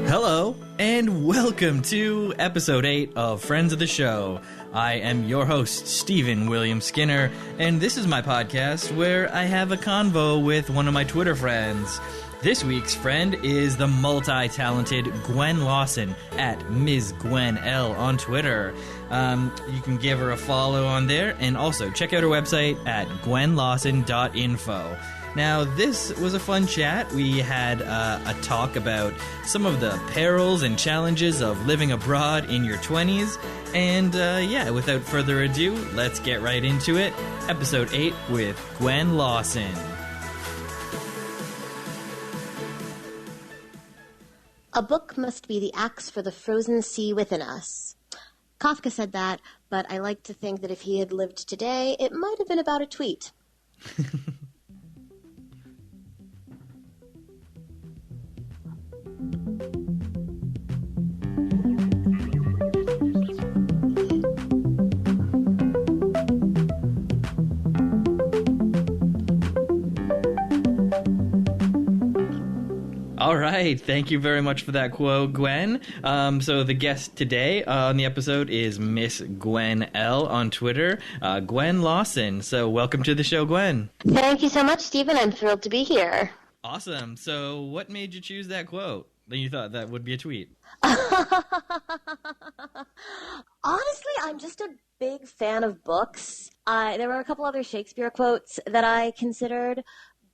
Hello, and welcome to episode 8 of Friends of the Show. I am your host, Stephen William Skinner, and this is my podcast where I have a convo with one of my Twitter friends. This week's friend is the multi-talented Gwen Lawson at Ms. Gwen L on Twitter. You can give her a follow on there, and also check out her website at gwenlawson.info. Now, this was a fun chat. We had a talk about some of the perils and challenges of living abroad in your 20s. And without further ado, let's get right into it. Episode 8 with Gwen Lawson. A book must be the axe for the frozen sea within us. Kafka said that, but I like to think that if he had lived today, it might have been about a tweet. All right, thank you very much for that quote, Gwen. So the guest today on the episode is Miss Gwen L on Twitter, Gwen Lawson. So welcome to the show, Gwen. Thank you so much, Stephen. I'm thrilled to be here. Awesome. So what made you choose that quote? Then you thought that would be a tweet. Honestly, I'm just a big fan of books. There were a couple other Shakespeare quotes that I considered,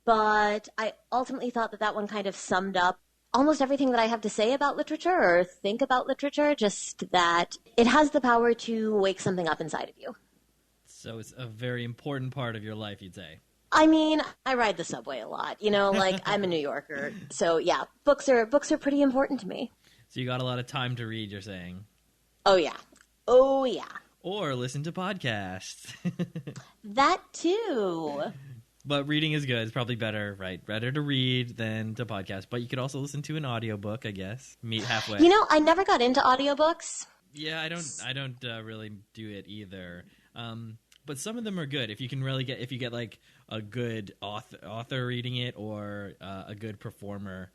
but I ultimately thought that one kind of summed up almost everything that I have to say about literature or think about literature, just that it has the power to wake something up inside of you. So it's a very important part of your life, you'd say. I mean, I ride the subway a lot, I'm a New Yorker. So yeah, books are pretty important to me. So you got a lot of time to read, you're saying? Oh yeah. Or listen to podcasts. That too. But reading is good. It's probably better, right? Better to read than to podcast. But you could also listen to an audiobook, I guess. Meet halfway. I never got into audiobooks. Yeah, I don't really do it either. But some of them are good. If you get like a good author reading it or a good performer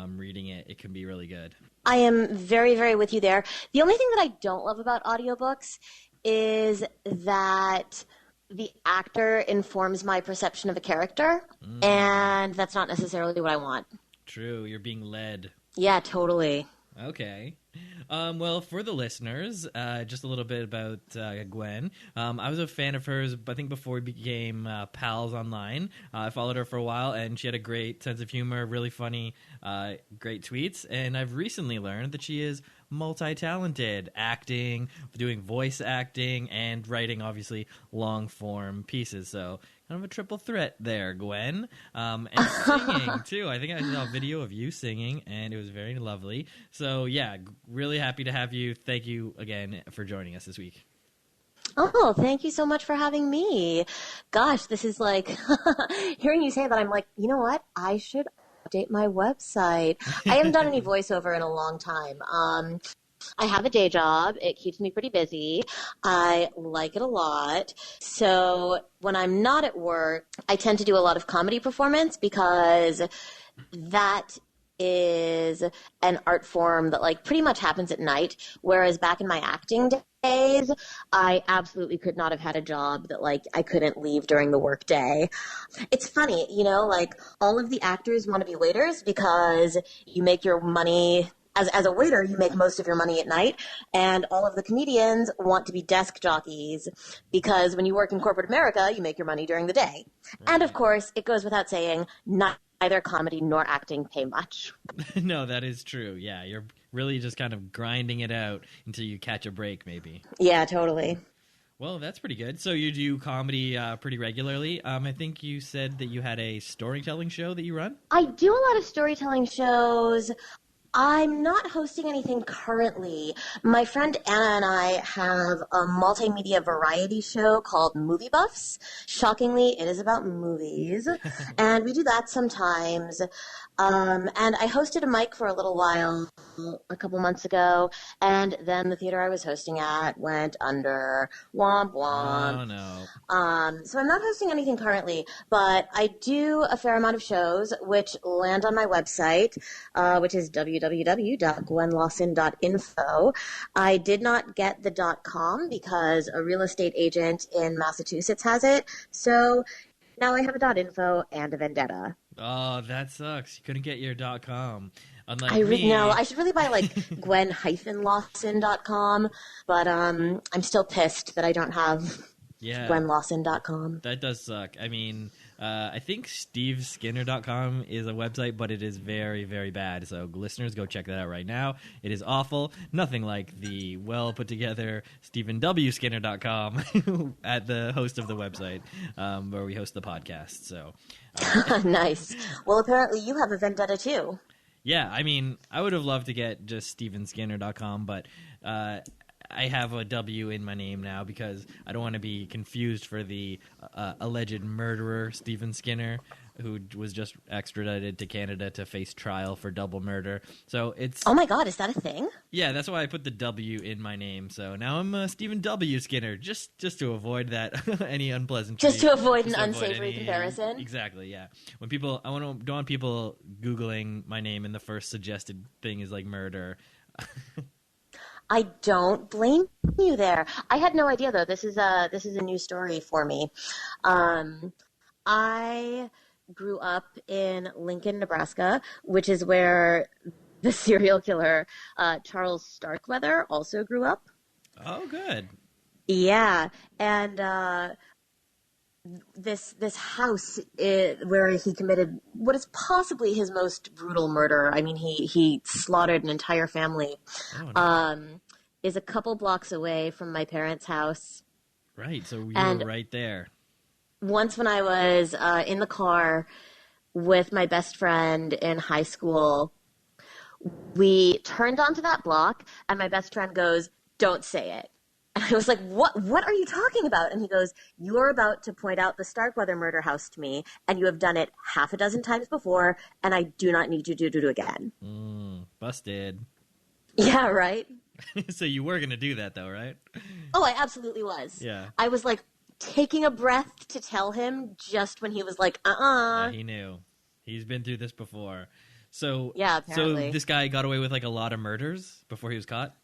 reading it, it can be really good. I am very, very with you there. The only thing that I don't love about audiobooks is that the actor informs my perception of a character, and that's not necessarily what I want. True, you're being led. Yeah, totally. Okay. Well, for the listeners, just a little bit about Gwen. I was a fan of hers, I think, before we became pals online. I followed her for a while, and she had a great sense of humor, really funny, great tweets. And I've recently learned that she is multi-talented, acting, doing voice acting, and writing, obviously, long-form pieces. So kind of a triple threat there, Gwen. And singing, too. I think I saw a video of you singing, and it was very lovely. So, yeah, really happy to have you. Thank you again for joining us this week. Oh, thank you so much for having me. Gosh, this is like, hearing you say that, I'm like, you know what? I should update my website. I haven't done any voiceover in a long time. I have a day job. It keeps me pretty busy. I like it a lot. So when I'm not at work, I tend to do a lot of comedy performance because that is an art form that pretty much happens at night. Whereas back in my acting days, I absolutely could not have had a job that I couldn't leave during the work day. It's funny, all of the actors want to be waiters because you make your money. As a waiter, you make most of your money at night, and all of the comedians want to be desk jockeys because when you work in corporate America, you make your money during the day. Right. And of course, it goes without saying, neither comedy nor acting pay much. No, that is true. Yeah, you're really just kind of grinding it out until you catch a break, maybe. Yeah, totally. Well, that's pretty good. So you do comedy pretty regularly. I think you said that you had a storytelling show that you run? I do a lot of storytelling shows. I'm not hosting anything currently. My friend Anna and I have a multimedia variety show called Movie Buffs. Shockingly, it is about movies. And we do that sometimes. And I hosted a mic for a little while a couple months ago, and then the theater I was hosting at went under. Womp womp. Oh, no. So I'm not hosting anything currently, but I do a fair amount of shows which land on my website, which is www.gwenlawson.info. I did not get the .com because a real estate agent in Massachusetts has it, so now I have a .info and a vendetta. Oh, that sucks. You couldn't get your .com. Unlike me. No, I should really buy like Gwen-Lawson.com, but I'm still pissed that I don't have GwenLawson.com. That does suck. I mean, I think SteveSkinner.com is a website, but it is very, very bad. So listeners, go check that out right now. It is awful. Nothing like the well put together StephenWSkinner.com at the host of the website where we host the podcast. So nice. Well, apparently you have a vendetta too. Yeah, I mean, I would have loved to get just StephenSkinner.com, but I have a W in my name now because I don't want to be confused for the alleged murderer, Stephen Skinner, who was just extradited to Canada to face trial for double murder. So it's... Oh my God, is that a thing? Yeah, that's why I put the W in my name. So now I'm Stephen W. Skinner, just to avoid that, any unpleasant... Just to avoid an unsavory comparison? Exactly, yeah. When people... don't want people Googling my name and the first suggested thing is like murder. I don't blame you there. I had no idea though. This is a new story for me. I grew up in Lincoln, Nebraska, which is where the serial killer Charles Starkweather also grew up. Oh, good. Yeah, and this house where he committed what is possibly his most brutal murder. I mean, he slaughtered an entire family. Oh, no. Is a couple blocks away from my parents' house. Right, so you were right there. Once when I was in the car with my best friend in high school, we turned onto that block, and my best friend goes, "Don't say it." And I was like, What are you talking about? And he goes, "You are about to point out the Starkweather murder house to me, and you have done it half a dozen times before, and I do not need you to do it again." Busted. Yeah, right? So you were going to do that, though, right? Oh, I absolutely was. Yeah. I was, like, taking a breath to tell him just when he was like, Yeah, he knew. He's been through this before. So, yeah, apparently. So this guy got away with, like, a lot of murders before he was caught?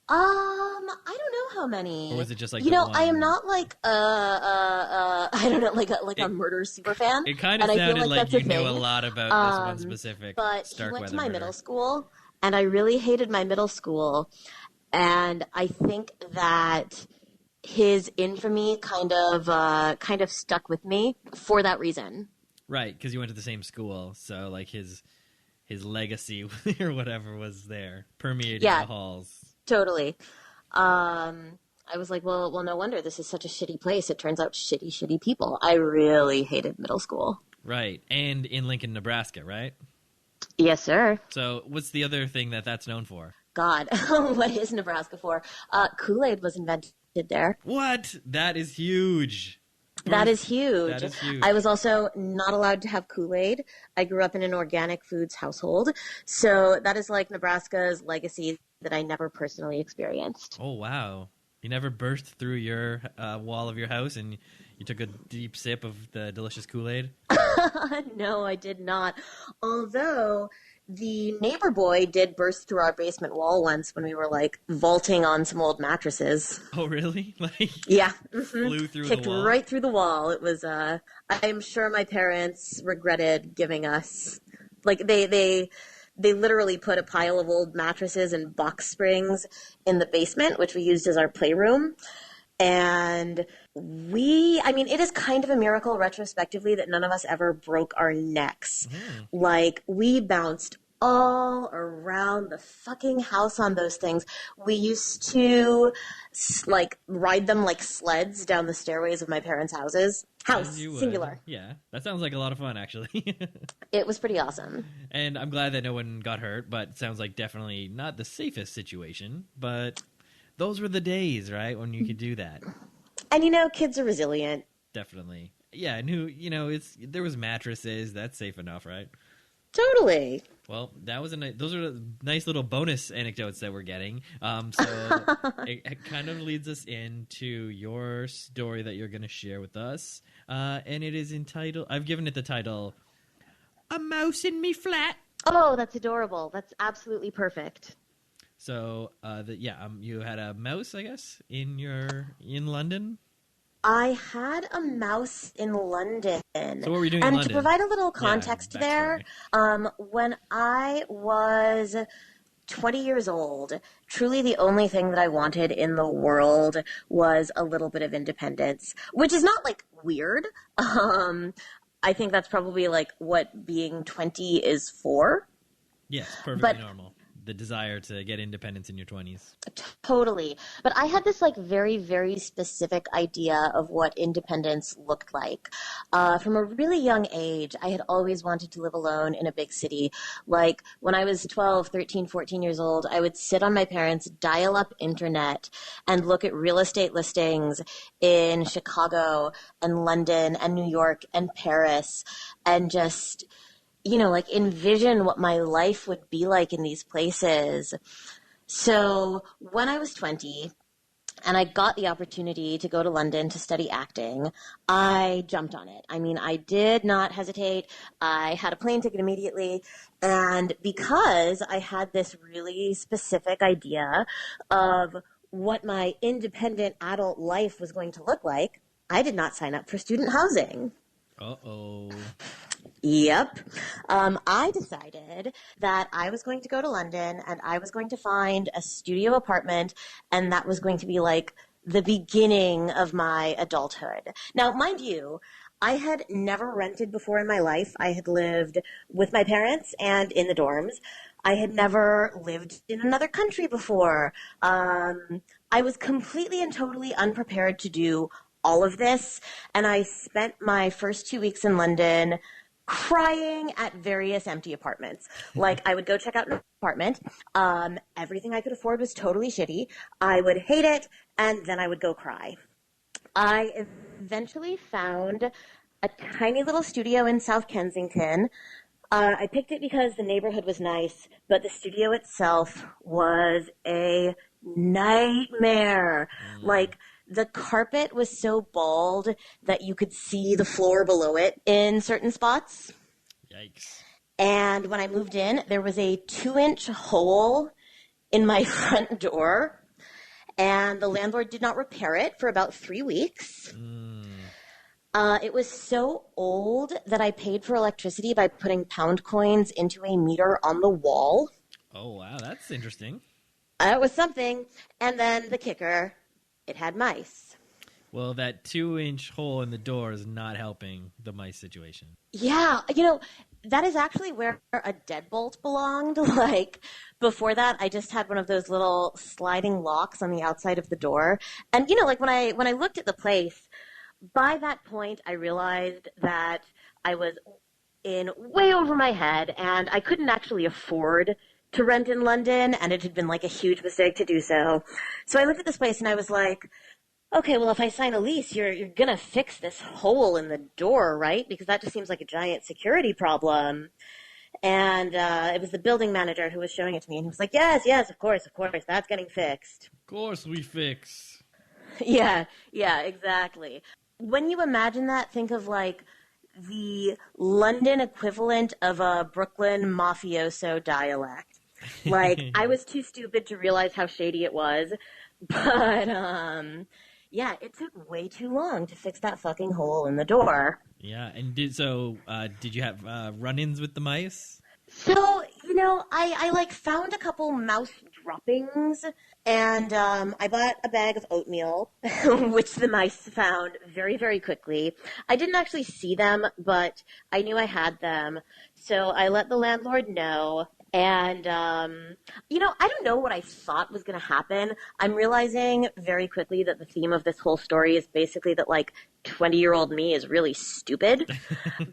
I don't know how many. Or was it just, like, I am not, like, I don't know, like a murder super fan. It kind of sounded like you knew a lot about this one specific But Starkweather he went to my murder. middle school, and I really hated my middle school, and I think that his infamy kind of stuck with me for that reason. Right, because you went to the same school, so like his legacy or whatever was there, permeated the halls. Totally. I was like, well, no wonder this is such a shitty place. It turns out shitty people. I really hated middle school. Right, and in Lincoln, Nebraska, right? Yes, sir. So what's the other thing that's known for? God, what is Nebraska for? Kool-Aid was invented there. What? That is huge. That is huge. That is huge. I was also not allowed to have Kool-Aid. I grew up in an organic foods household. So that is like Nebraska's legacy that I never personally experienced. Oh, wow. You never burst through your wall of your house and you took a deep sip of the delicious Kool-Aid? No, I did not. Although the neighbor boy did burst through our basement wall once when we were like vaulting on some old mattresses. Oh, really? Like, yeah, flew through kicked the wall? right through the wall. It was. I'm sure my parents regretted giving us. Like they literally put a pile of old mattresses and box springs in the basement, which we used as our playroom. And it is kind of a miracle retrospectively that none of us ever broke our necks. Like, we bounced all around the fucking house on those things. We used to, like, ride them like sleds down the stairways of my parents' houses. House, singular. Yeah, that sounds like a lot of fun, actually. It was pretty awesome. And I'm glad that no one got hurt, but it sounds like definitely not the safest situation, but... Those were the days, right, when you could do that. And, kids are resilient. Definitely. Yeah, and there was mattresses. That's safe enough, right? Totally. Well, that was those are nice little bonus anecdotes that we're getting. So it kind of leads us into your story that you're going to share with us. And it is entitled, I've given it the title, A Mouse in Me Flat. Oh, that's adorable. That's absolutely perfect. So, you had a mouse, I guess, in London? I had a mouse in London. So what were you doing in And London? to provide a little context there, when I was 20 years old, truly the only thing that I wanted in the world was a little bit of independence, which is not, like, weird. I think that's probably, like, what being 20 is for. Yes, perfectly normal. The desire to get independence in your 20s. Totally. But I had this like very, very specific idea of what independence looked like. From a really young age, I had always wanted to live alone in a big city. Like when I was 12, 13, 14 years old, I would sit on my parents' dial-up internet and look at real estate listings in Chicago and London and New York and Paris and just like envision what my life would be like in these places. So when I was 20 and I got the opportunity to go to London to study acting, I jumped on it. I mean, I did not hesitate. I had a plane ticket immediately. And because I had this really specific idea of what my independent adult life was going to look like, I did not sign up for student housing. Uh-oh. Yep. I decided that I was going to go to London and I was going to find a studio apartment, and that was going to be like the beginning of my adulthood. Now, mind you, I had never rented before in my life. I had lived with my parents and in the dorms. I had never lived in another country before. I was completely and totally unprepared to do all of this, and I spent my first 2 weeks in London crying at various empty apartments. Like, I would go check out an apartment. Everything I could afford was totally shitty. I would hate it, and then I would go cry. I eventually found a tiny little studio in South Kensington. I picked it because the neighborhood was nice, but the studio itself was a nightmare. Like, the carpet was so bald that you could see the floor below it in certain spots. Yikes. And when I moved in, there was a 2-inch hole in my front door, and the landlord did not repair it for about 3 weeks. It was so old that I paid for electricity by putting pound coins into a meter on the wall. Oh, wow, that's interesting. It was something. And then the kicker, it had mice. Well, that 2-inch hole in the door is not helping the mice situation. Yeah, that is actually where a deadbolt belonged. Like, before that, I just had one of those little sliding locks on the outside of the door. And, like, when I looked at the place, by that point, I realized that I was in way over my head, and I couldn't actually afford to rent in London, and it had been like a huge mistake to do so. So I looked at this place and I was like, okay, well, if I sign a lease, you're gonna fix this hole in the door, right? Because that just seems like a giant security problem. And it was the building manager who was showing it to me, and he was like, yes, of course, that's getting fixed. Of course we fix. Yeah, exactly. When you imagine that, think of like the London equivalent of a Brooklyn mafioso dialect. Like, I was too stupid to realize how shady it was. But, yeah, it took way too long to fix that fucking hole in the door. Yeah, and did you have run-ins with the mice? So, I like found a couple mouse droppings, and I bought a bag of oatmeal, which the mice found very, very quickly. I didn't actually see them, but I knew I had them. So I let the landlord know. And, I don't know what I thought was going to happen. I'm realizing very quickly that the theme of this whole story is basically that, like, 20-year-old me is really stupid.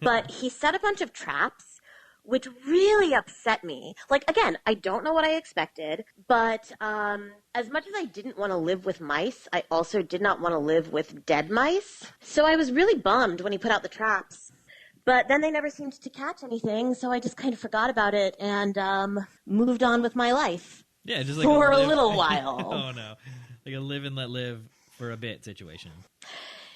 But he set a bunch of traps, which really upset me. Like, again, I don't know what I expected, but as much as I didn't want to live with mice, I also did not want to live with dead mice. So I was really bummed when he put out the traps. But then they never seemed to catch anything, so I just kind of forgot about it and moved on with my life. Yeah, just like for a little while. Oh no, like a live and let live for a bit situation.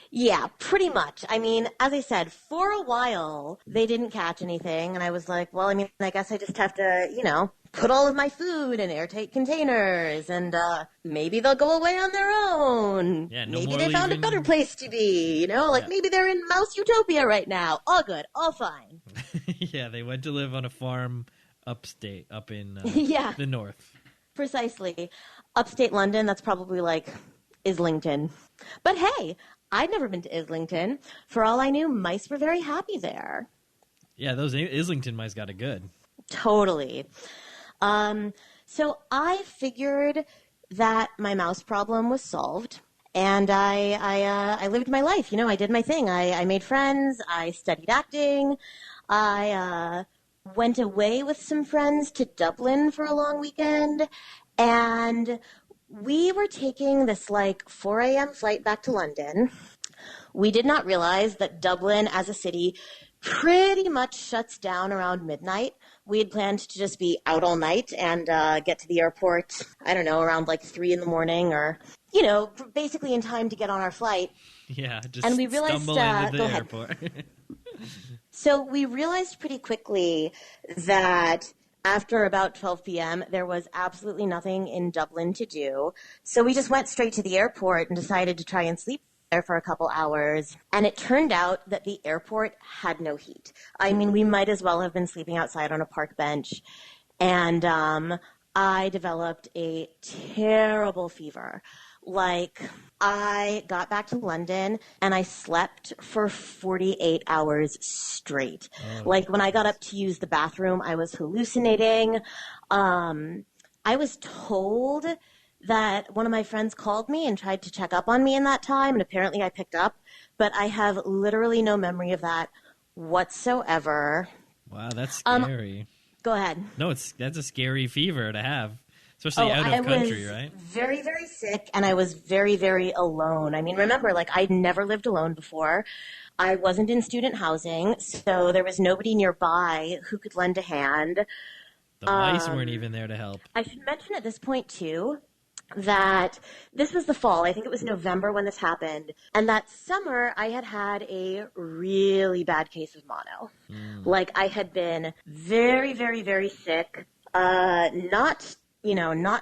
Yeah, pretty much. I mean, as I said, for a while, they didn't catch anything, and I was like, well, I mean, I guess I just have to, put all of my food in airtight containers, and maybe they'll go away on their own. Yeah, no maybe more they found a better place to be, maybe they're in Mouse Utopia right now. All good, all fine. Yeah, they went to live on a farm upstate, up in the north. Precisely. Upstate London, that's probably like Islington. But hey, I'd never been to Islington. For all I knew, mice were very happy there. Yeah, those Islington mice got it good. Totally. So I figured that my mouse problem was solved, and I lived my life. I did my thing. I made friends. I studied acting. I went away with some friends to Dublin for a long weekend, and we were taking this 4 a.m. flight back to London. We did not realize that Dublin as a city pretty much shuts down around midnight. We had planned to just be out all night and get to the airport, I don't know, around 3 in the morning or, basically in time to get on our flight. Yeah, just and we realized, stumble into the airport. So we realized pretty quickly that after about 12 p.m., there was absolutely nothing in Dublin to do. So we just went straight to the airport and decided to try and sleep there for a couple hours. And it turned out that the airport had no heat. I mean, we might as well have been sleeping outside on a park bench. And I developed a terrible fever. I got back to London and I slept for 48 hours straight. Oh. When I got up to use the bathroom, I was hallucinating. I was told that one of my friends called me and tried to check up on me in that time, and apparently I picked up, but I have literally no memory of that whatsoever. Wow, that's scary. Go ahead. No, that's a scary fever to have. Especially out of country, right? I was very, very sick, and I was very, very alone. I mean, remember, I'd never lived alone before. I wasn't in student housing, so there was nobody nearby who could lend a hand. The mice weren't even there to help. I should mention at this point, too, that this was the fall. I think it was November when this happened. And that summer, I had a really bad case of mono. I had been very, very, very sick. Not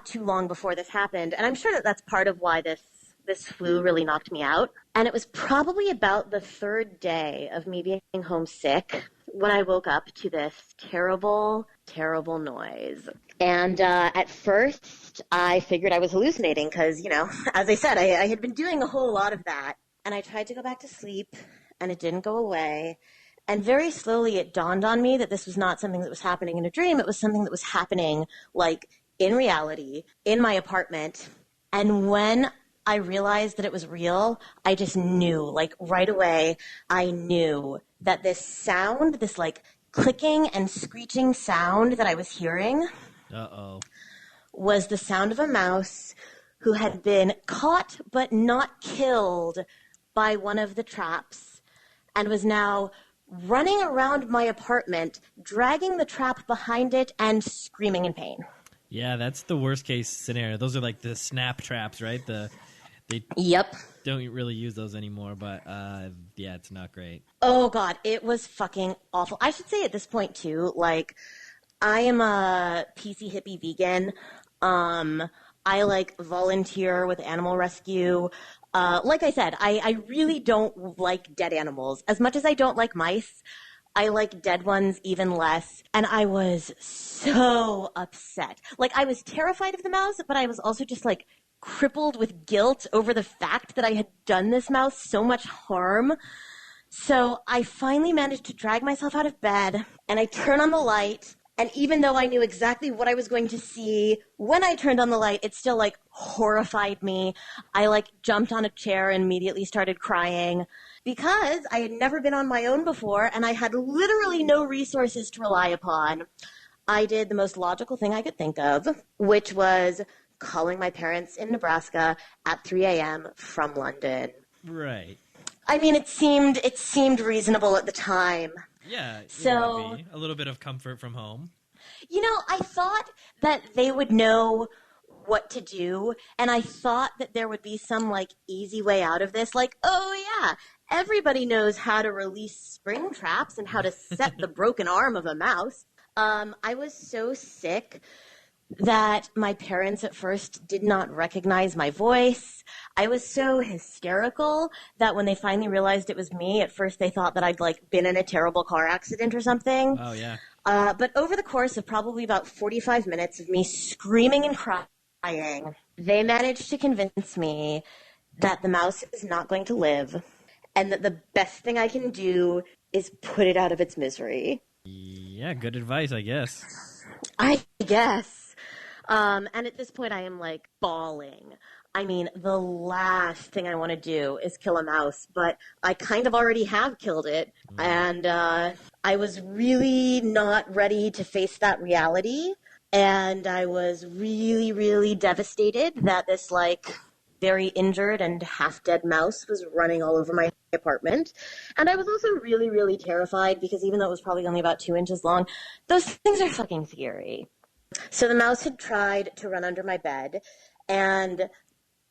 too long before this happened. And I'm sure that that's part of why this flu really knocked me out. And it was probably about the third day of me being homesick when I woke up to this terrible, terrible noise. And at first, I figured I was hallucinating because, as I said, I had been doing a whole lot of that. And I tried to go back to sleep, and it didn't go away. And very slowly, it dawned on me that this was not something that was happening in a dream. It was something that was happening, in reality, in my apartment. And when I realized that it was real, I just knew, right away, I knew that this sound, this clicking and screeching sound that I was hearing was the sound of a mouse who had been caught but not killed by one of the traps and was now running around my apartment, dragging the trap behind it and screaming in pain. Yeah, that's the worst case scenario. Those are the snap traps, right? They don't really use those anymore, but yeah, it's not great. Oh God, it was fucking awful. I should say at this point too, I am a PC hippie vegan. I volunteer with animal rescue. Like I said, I really don't like dead animals. As much as I don't like mice, I like dead ones even less. And I was so upset. I was terrified of the mouse, but I was also just crippled with guilt over the fact that I had done this mouse so much harm. So I finally managed to drag myself out of bed, and I turn on the light. And even though I knew exactly what I was going to see, when I turned on the light, it still horrified me. I jumped on a chair and immediately started crying because I had never been on my own before and I had literally no resources to rely upon. I did the most logical thing I could think of, which was calling my parents in Nebraska at 3 a.m. from London. Right. I mean, it seemed reasonable at the time. Yeah, So, it would be. A little bit of comfort from home. I thought that they would know what to do, and I thought that there would be some, like, easy way out of this. Like, oh, yeah, everybody knows how to release spring traps and how to set the broken arm of a mouse. I was so sick that my parents at first did not recognize my voice. I was so hysterical that when they finally realized it was me, at first they thought that I'd, like, been in a terrible car accident or something. Oh, yeah. But over the course of probably about 45 minutes of me screaming and crying, they managed to convince me that the mouse is not going to live and that the best thing I can do is put it out of its misery. Yeah, good advice, I guess. I guess. And at this point, I am, like, bawling. I mean, the last thing I want to do is kill a mouse, but I kind of already have killed it, and I was really not ready to face that reality, and I was really, really devastated that this, like, very injured and half-dead mouse was running all over my apartment. And I was also really, really terrified because even though it was probably only about 2 inches long, those things are fucking scary. So the mouse had tried to run under my bed, and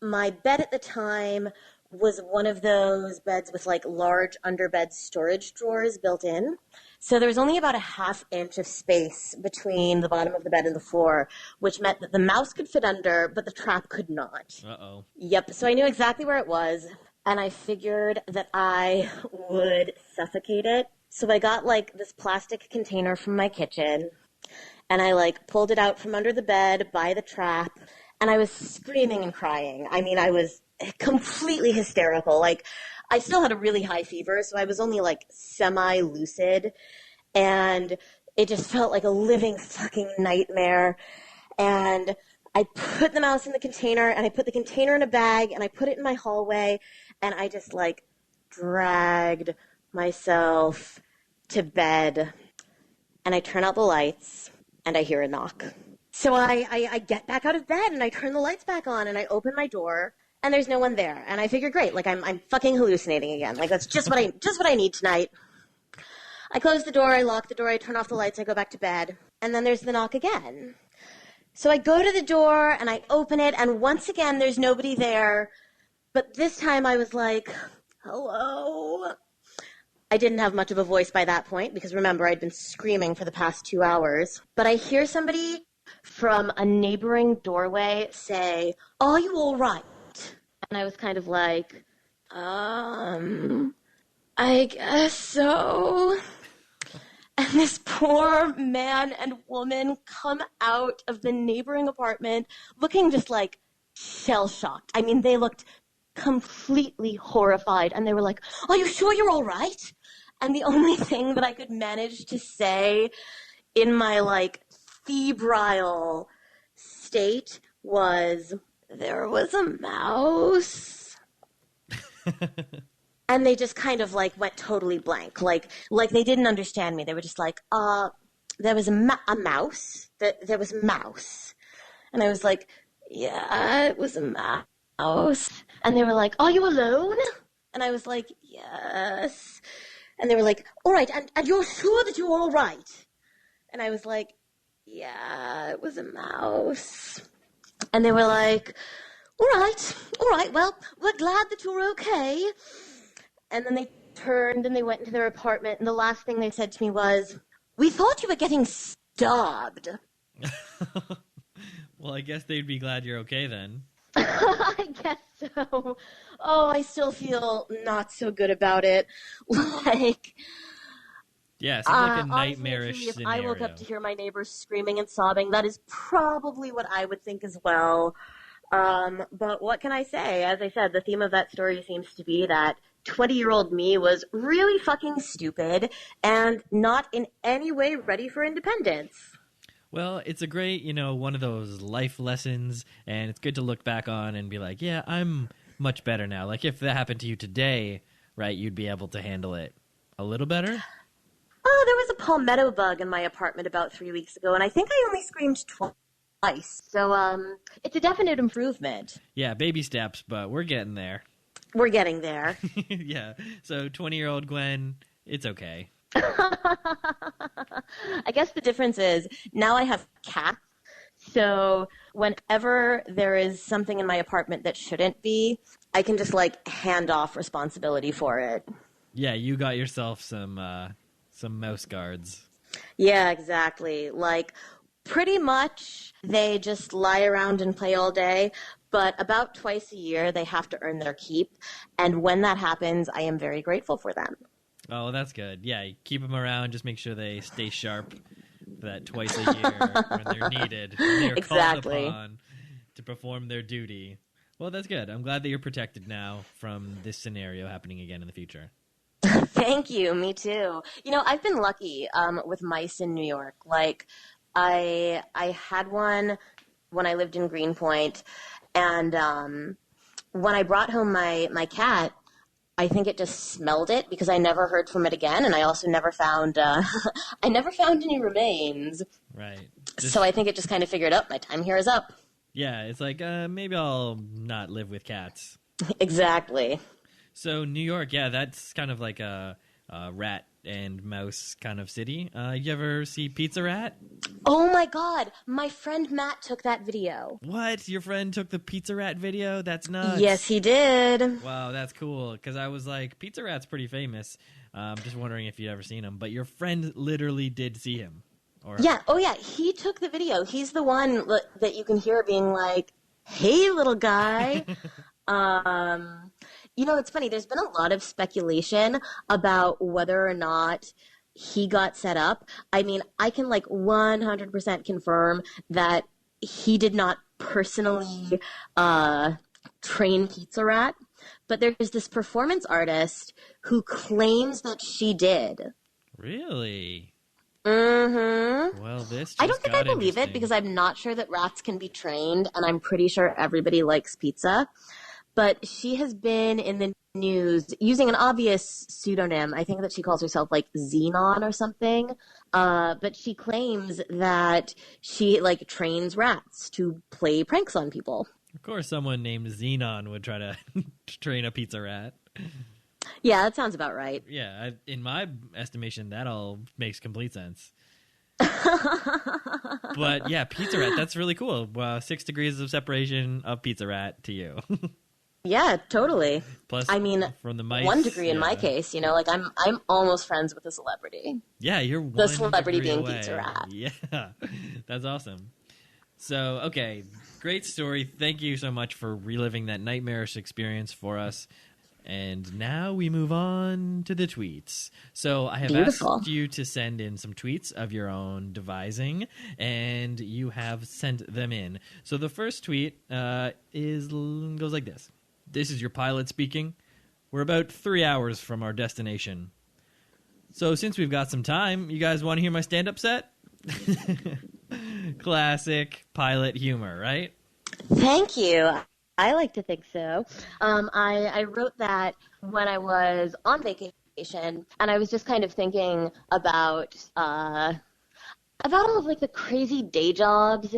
my bed at the time was one of those beds with, like, large underbed storage drawers built in. So there was only about a half inch of space between the bottom of the bed and the floor, which meant that the mouse could fit under, but the trap could not. Uh-oh. Yep, so I knew exactly where it was, and I figured that I would suffocate it. So I got, like, this plastic container from my kitchen, and I, like, pulled it out from under the bed by the trap, and I was screaming and crying. I mean, I was completely hysterical. Like, I still had a really high fever, so I was only, like, semi-lucid, and it just felt like a living fucking nightmare. And I put the mouse in the container, and I put the container in a bag, and I put it in my hallway, and I just, like, dragged myself to bed, and I turn out the lights, and I hear a knock. So I get back out of bed, and I turn the lights back on, and I open my door, and there's no one there. And I figure, great, like, I'm fucking hallucinating again. Like, that's just what I need tonight. I close the door, I lock the door, I turn off the lights, I go back to bed, and then there's the knock again. So I go to the door, and I open it, and once again, there's nobody there. But this time I was like, hello? I didn't have much of a voice by that point, because remember, I'd been screaming for the past 2 hours. But I hear somebody from a neighboring doorway say, "Are you all right?" And I was kind of like, I guess so. And this poor man and woman come out of the neighboring apartment looking just like shell-shocked. I mean, they looked completely horrified, and they were like, "Are you sure you're all right?" And the only thing that I could manage to say in my, like, febrile state was, "There was a mouse." And they just kind of, like, went totally blank. Like they didn't understand me. They were just like, there was a mouse? There was a mouse. And I was like, "Yeah, it was a mouse." And they were like, "Are you alone?" And I was like, "Yes." And they were like, "All right, and you're sure that you're all right?" And I was like, "Yeah, it was a mouse." And they were like, all right, well, we're glad that you're okay." And then they turned and they went into their apartment, and the last thing they said to me was, "We thought you were getting stabbed." Well, I guess they'd be glad you're okay then. I guess so. Oh, I still feel not so good about it. Like, Yeah, it seems like a honestly, nightmarish if scenario. I woke up to hear my neighbors screaming and sobbing, that is probably what I would think as well. But what can I say? As I said, the theme of that story seems to be that 20-year-old me was really fucking stupid and not in any way ready for independence. Well, it's a great, one of those life lessons, and it's good to look back on and be like, yeah, I'm much better now. Like, if that happened to you today, right, you'd be able to handle it a little better? Oh, there was a palmetto bug in my apartment about 3 weeks ago, and I think I only screamed twice. So, it's a definite improvement. Yeah, baby steps, but we're getting there. We're getting there. Yeah, so 20-year-old Gwen, it's okay. I guess the difference is now I have cats. So whenever there is something in my apartment that shouldn't be, I can just like hand off responsibility for it. Yeah, you got yourself some mouse guards. Yeah, exactly. Like pretty much they just lie around and play all day, but about twice a year they have to earn their keep. And when that happens, I am very grateful for them. Oh, that's good. Yeah, keep them around. Just make sure they stay sharp for that twice a year when they're needed. When they're Exactly. called upon to perform their duty. Well, that's good. I'm glad that you're protected now from this scenario happening again in the future. Thank you. Me too. You know, I've been lucky with mice in New York. Like, I had one when I lived in Greenpoint, and when I brought home my cat, I think it just smelled it because I never heard from it again, and I also never found I never found any remains. Right. So I think it just kind of figured, my time here is up. Yeah, it's like maybe I'll not live with cats. Exactly. So New York, yeah, that's kind of like a rat and mouse kind of city. You ever see Pizza Rat? Oh my God, my friend Matt took that video. What? Your friend took the Pizza Rat video? That's nuts. Yes, he did. Wow, that's cool. Because I was like, Pizza Rat's pretty famous. Just wondering if you'd ever seen him. But your friend literally did see him. Yeah. Oh yeah, he took the video. He's the one that you can hear being like, "Hey, little guy." You know, it's funny. There's been a lot of speculation about whether or not he got set up. I mean, I can like 100% confirm that he did not personally train Pizza Rat, but there's this performance artist who claims that she did. Really? Mm-hmm. Well, this I don't just think I got believe it interesting. because I'm not sure that rats can be trained, and I'm pretty sure everybody likes pizza. But she has been in the news using an obvious pseudonym. I think that she calls herself like Xenon or something. But she claims that she like trains rats to play pranks on people. Of course, someone named Xenon would try to train a Pizza Rat. Yeah, that sounds about right. Yeah, in my estimation, that all makes complete sense. But yeah, Pizza Rat, that's really cool. 6 degrees of separation of Pizza Rat to you. Yeah, totally. Plus, I mean, from the mice, 1 degree in my yeah. case, you know, like I'm almost friends with a celebrity. Yeah, you're The 1 celebrity degree being away. Pizza Rat. Yeah, that's awesome. So, okay, great story. Thank you so much for reliving that nightmarish experience for us. And now we move on to the tweets. So I have Beautiful. asked you to send in some tweets of your own devising, and you have sent them in. So the first tweet goes like this. This is your pilot speaking. We're about 3 hours from our destination. So since we've got some time, you guys want to hear my stand-up set? Classic pilot humor, right? Thank you. I like to think so. I wrote that when I was on vacation, and I was just kind of thinking about all of like the crazy day jobs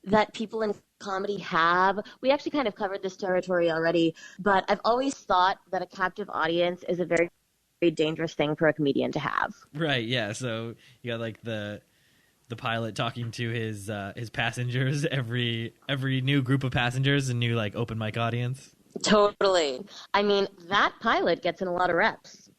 that people in comedy have. We actually kind of covered this territory already, but I've always thought that a captive audience is a very, very dangerous thing for a comedian to have. Right, yeah. So you got like the pilot talking to his passengers, every new group of passengers, a new like open mic audience. Totally. I mean, that pilot gets in a lot of reps.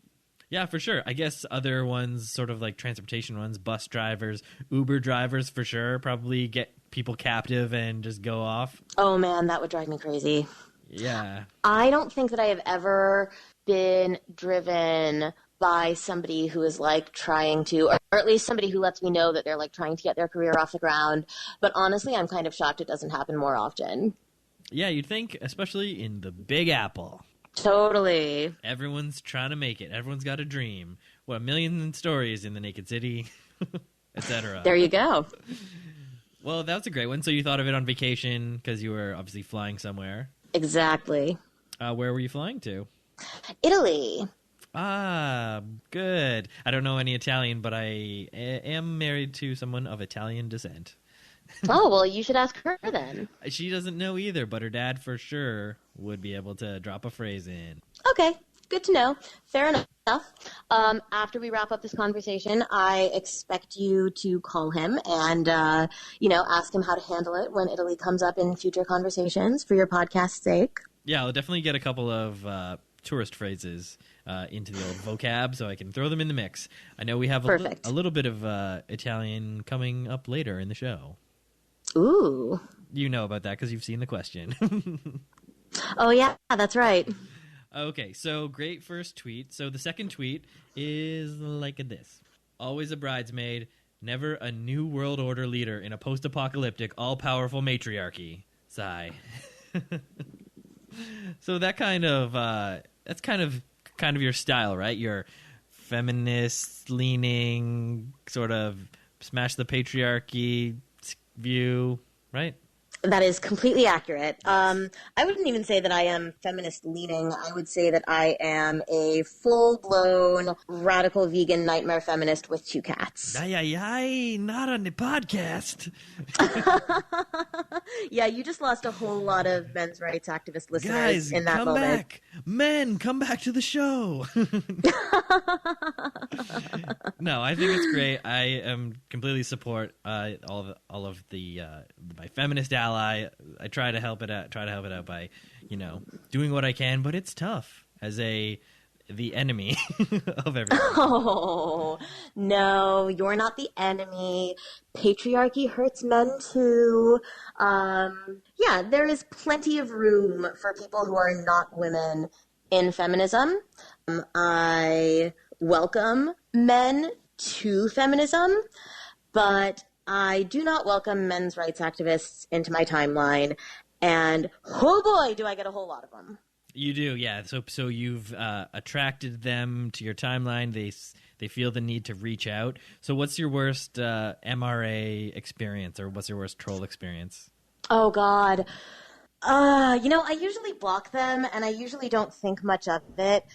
Yeah, for sure. I guess other ones, sort of like transportation ones, bus drivers, Uber drivers for sure, probably get people captive and just go off. Oh man, that would drive me crazy. Yeah. I don't think that I have ever been driven by somebody who is like trying to, or at least somebody who lets me know that they're like trying to get their career off the ground. But honestly, I'm kind of shocked it doesn't happen more often. Yeah, you'd think, especially in the Big Apple. Totally. Everyone's trying to make it. Everyone's got a dream. What, a million stories in the Naked City, etc. There you go. Well, that was a great one. So you thought of it on vacation because you were obviously flying somewhere. Exactly. Where were you flying to? Italy. Ah, good. I don't know any Italian, but I am married to someone of Italian descent. Oh, well, you should ask her then. She doesn't know either, but her dad for sure would be able to drop a phrase in. Okay. Good to know. Fair enough. After we wrap up this conversation, I expect you to call him and, ask him how to handle it when Italy comes up in future conversations for your podcast's sake. Yeah, I'll definitely get a couple of tourist phrases into the old vocab so I can throw them in the mix. I know we have a little bit of Italian coming up later in the show. Ooh. You know about that because you've seen the question. Oh, yeah, that's right. Okay, so great first tweet. So the second tweet is like this. Always a bridesmaid, never a new world order leader in a post-apocalyptic, all-powerful matriarchy. Sigh. So that's kind of your style, right? Your feminist-leaning, sort of smash the patriarchy view, right? That is completely accurate. I wouldn't even say that I am feminist-leaning. I would say that I am a full-blown radical vegan nightmare feminist with 2 cats. Aye, not on the podcast. Yeah, you just lost a whole lot of men's rights activist listeners Guys, in that come moment. Back. Men, come back to the show. No, I think it's great. I am completely support all of the my feminist ally. I try to help it out by, doing what I can, but it's tough as the enemy of everything. Oh, no, you're not the enemy. Patriarchy hurts men too. Yeah, there is plenty of room for people who are not women in feminism. I welcome men to feminism, but I do not welcome men's rights activists into my timeline. And oh boy, do I get a whole lot of them. You do, yeah. So you've attracted them to your timeline. They feel the need to reach out. So what's your worst MRA experience, or what's your worst troll experience? Oh, God. I usually block them, and I usually don't think much of it.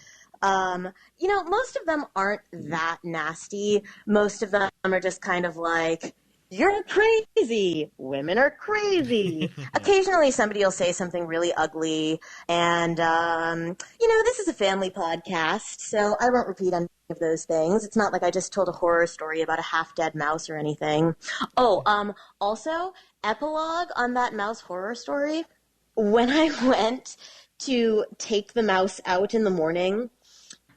Most of them aren't that nasty. Most of them are just kind of like, you're crazy. Women are crazy. Occasionally somebody will say something really ugly. And, this is a family podcast, so I won't repeat any of those things. It's not like I just told a horror story about a half-dead mouse or anything. Oh, also, epilogue on that mouse horror story. When I went to take the mouse out in the morning,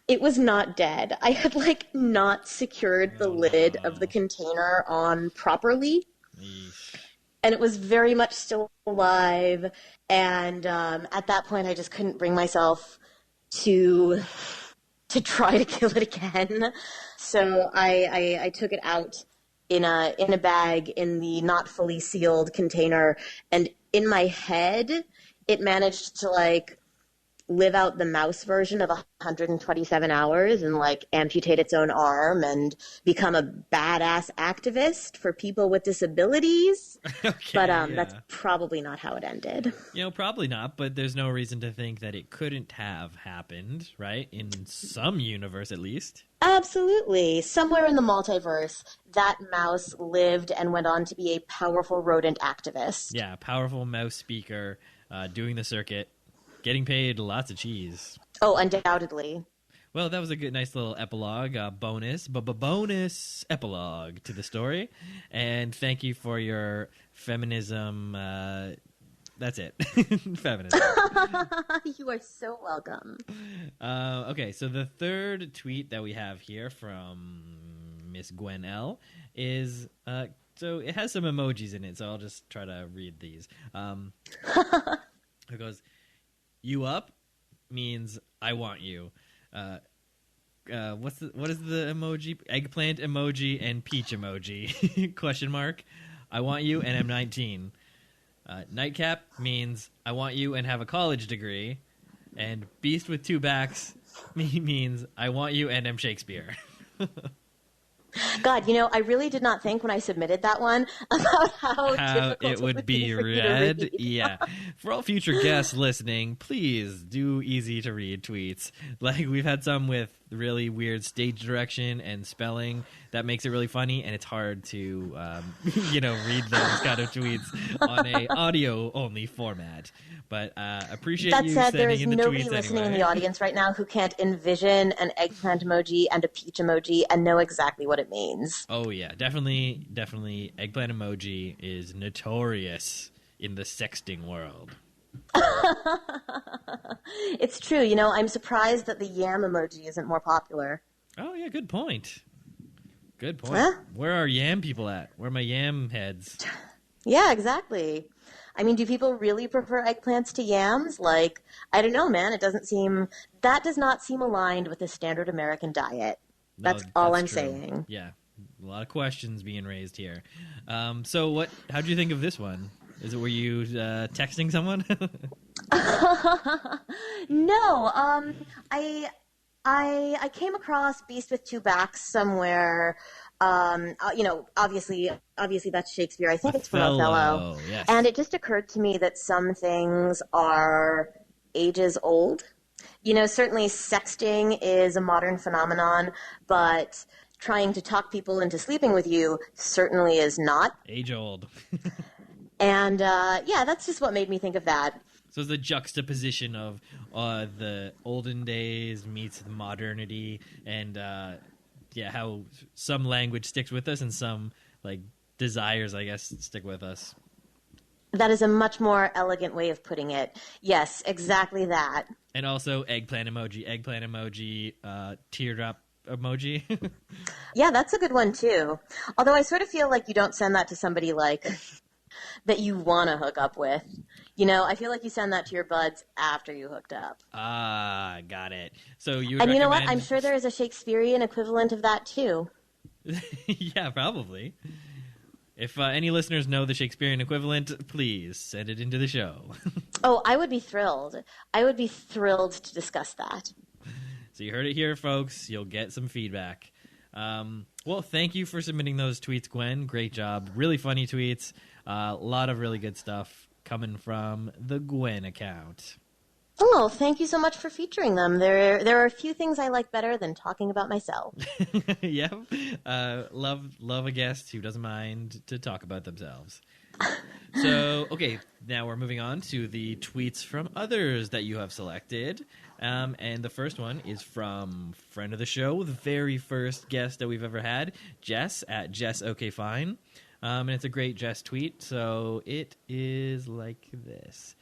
it was not dead. I had, not secured the lid of the container on properly. Yeesh. And it was very much still alive. And at that point, I just couldn't bring myself to try to kill it again. So I took it out in a bag in the not fully sealed container. And in my head, it managed to, live out the mouse version of 127 hours and amputate its own arm and become a badass activist for people with disabilities. Okay, but yeah. That's probably not how it ended. Probably not, but there's no reason to think that it couldn't have happened, right? In some universe, at least. Absolutely. Somewhere in the multiverse, that mouse lived and went on to be a powerful rodent activist. Yeah, powerful mouse speaker, doing the circuit. Getting paid lots of cheese. Oh, undoubtedly. Well, that was a nice little epilogue, bonus epilogue to the story. And thank you for your feminism. That's it. Feminism. You are so welcome. Okay, so the third tweet that we have here from Miss Gwen L is... so it has some emojis in it, so I'll just try to read these. It goes... You up means I want you. What is the emoji? Eggplant emoji and peach emoji? Question mark. I want you and I'm 19. Nightcap means I want you and have a college degree. And beast with 2 backs means I want you and am Shakespeare. God, I really did not think when I submitted that one about how difficult it would be read. Yeah. For all future guests listening, please do easy to read tweets. We've had some with really weird stage direction and spelling that makes it really funny, and it's hard to read those kind of tweets on a audio only format. But appreciate that you said, there sending is in the nobody tweets listening anyway. in the audience right now who can't envision an eggplant emoji and a peach emoji and know exactly what it means. Oh yeah, definitely eggplant emoji is notorious in the sexting world. It's true. You know, I'm surprised that the yam emoji isn't more popular. Oh yeah, good point. Good point. Huh? Where are yam people at? Where are my yam heads? Yeah, exactly. I mean, do people really prefer eggplants to yams? Like, I don't know, man. That does not seem aligned with the standard American diet. No, That's all I'm true. saying. Yeah, a lot of questions being raised here. So how do you think of this one? Were you texting someone? No, I came across Beast with Two Backs somewhere. Obviously that's Shakespeare. I think it's from Othello. Yes. And it just occurred to me that some things are ages old. You know, certainly sexting is a modern phenomenon, but trying to talk people into sleeping with you certainly is not. Age old. And that's just what made me think of that. So it's the juxtaposition of the olden days meets the modernity, and how some language sticks with us and some desires, I guess, stick with us. That is a much more elegant way of putting it. Yes, exactly that. And also eggplant emoji, teardrop emoji. Yeah, that's a good one too. Although I sort of feel like you don't send that to somebody that you want to hook up with. You know, I feel like you send that to your buds after you hooked up. Ah, got it. So you And you know what? I'm sure there is a Shakespearean equivalent of that too. Yeah, probably. If any listeners know the Shakespearean equivalent, please send it into the show. Oh, I would be thrilled. I would be thrilled to discuss that. So you heard it here, folks. You'll get some feedback. Well, thank you for submitting those tweets, Gwen. Great job. Really funny tweets. A lot of really good stuff coming from the Gwen account. Oh, thank you so much for featuring them. There are a few things I like better than talking about myself. Yep. Love a guest who doesn't mind to talk about themselves. So, okay, now we're moving on to the tweets from others that you have selected. And the first one is from friend of the show, the very first guest that we've ever had, Jess, at Jess Okay Fine. And it's a great Jess tweet, so it is like this.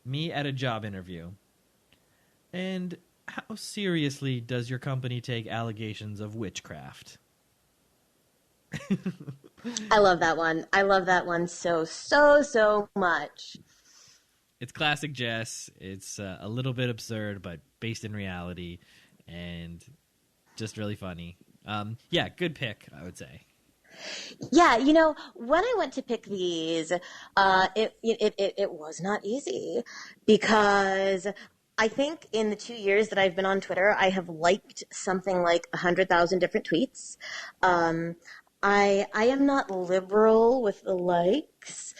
Me at a job interview. And how seriously does your company take allegations of witchcraft? I love that one. I love that one so much. It's classic Jess. It's a little bit absurd, but based in reality, and just really funny. Yeah, good pick, I would say. Yeah, you know, when I went to pick these, it was not easy because I think in the 2 years that I've been on Twitter, I have liked something like 100,000 different tweets. I am not liberal with the likes.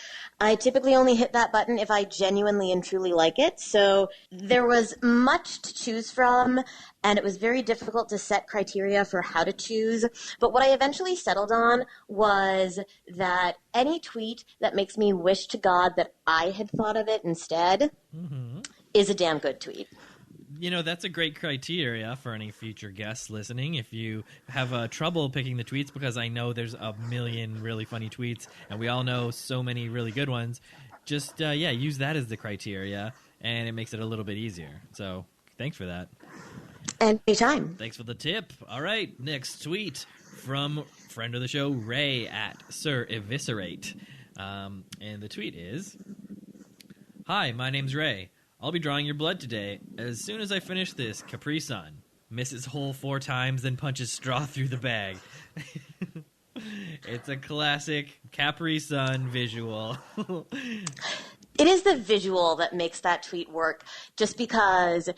I typically only hit that button if I genuinely and truly like it. So there was much to choose from, and it was very difficult to set criteria for how to choose. But what I eventually settled on was that any tweet that makes me wish to God that I had thought of it instead is a damn good tweet. You know, that's a great criteria for any future guests listening. If you have trouble picking the tweets, because I know there's a million really funny tweets, and we all know so many really good ones, just, use that as the criteria, and it makes it a little bit easier. So, thanks for that. Anytime. Thanks for the tip. All right, next tweet from friend of the show, Ray, at Sir Eviscerate. And the tweet is, "Hi, my name's Ray. I'll be drawing your blood today. As soon as I finish this, Capri Sun. Misses hole 4 times, then punches straw through the bag." It's a classic Capri Sun visual. It is the visual that makes that tweet work, just because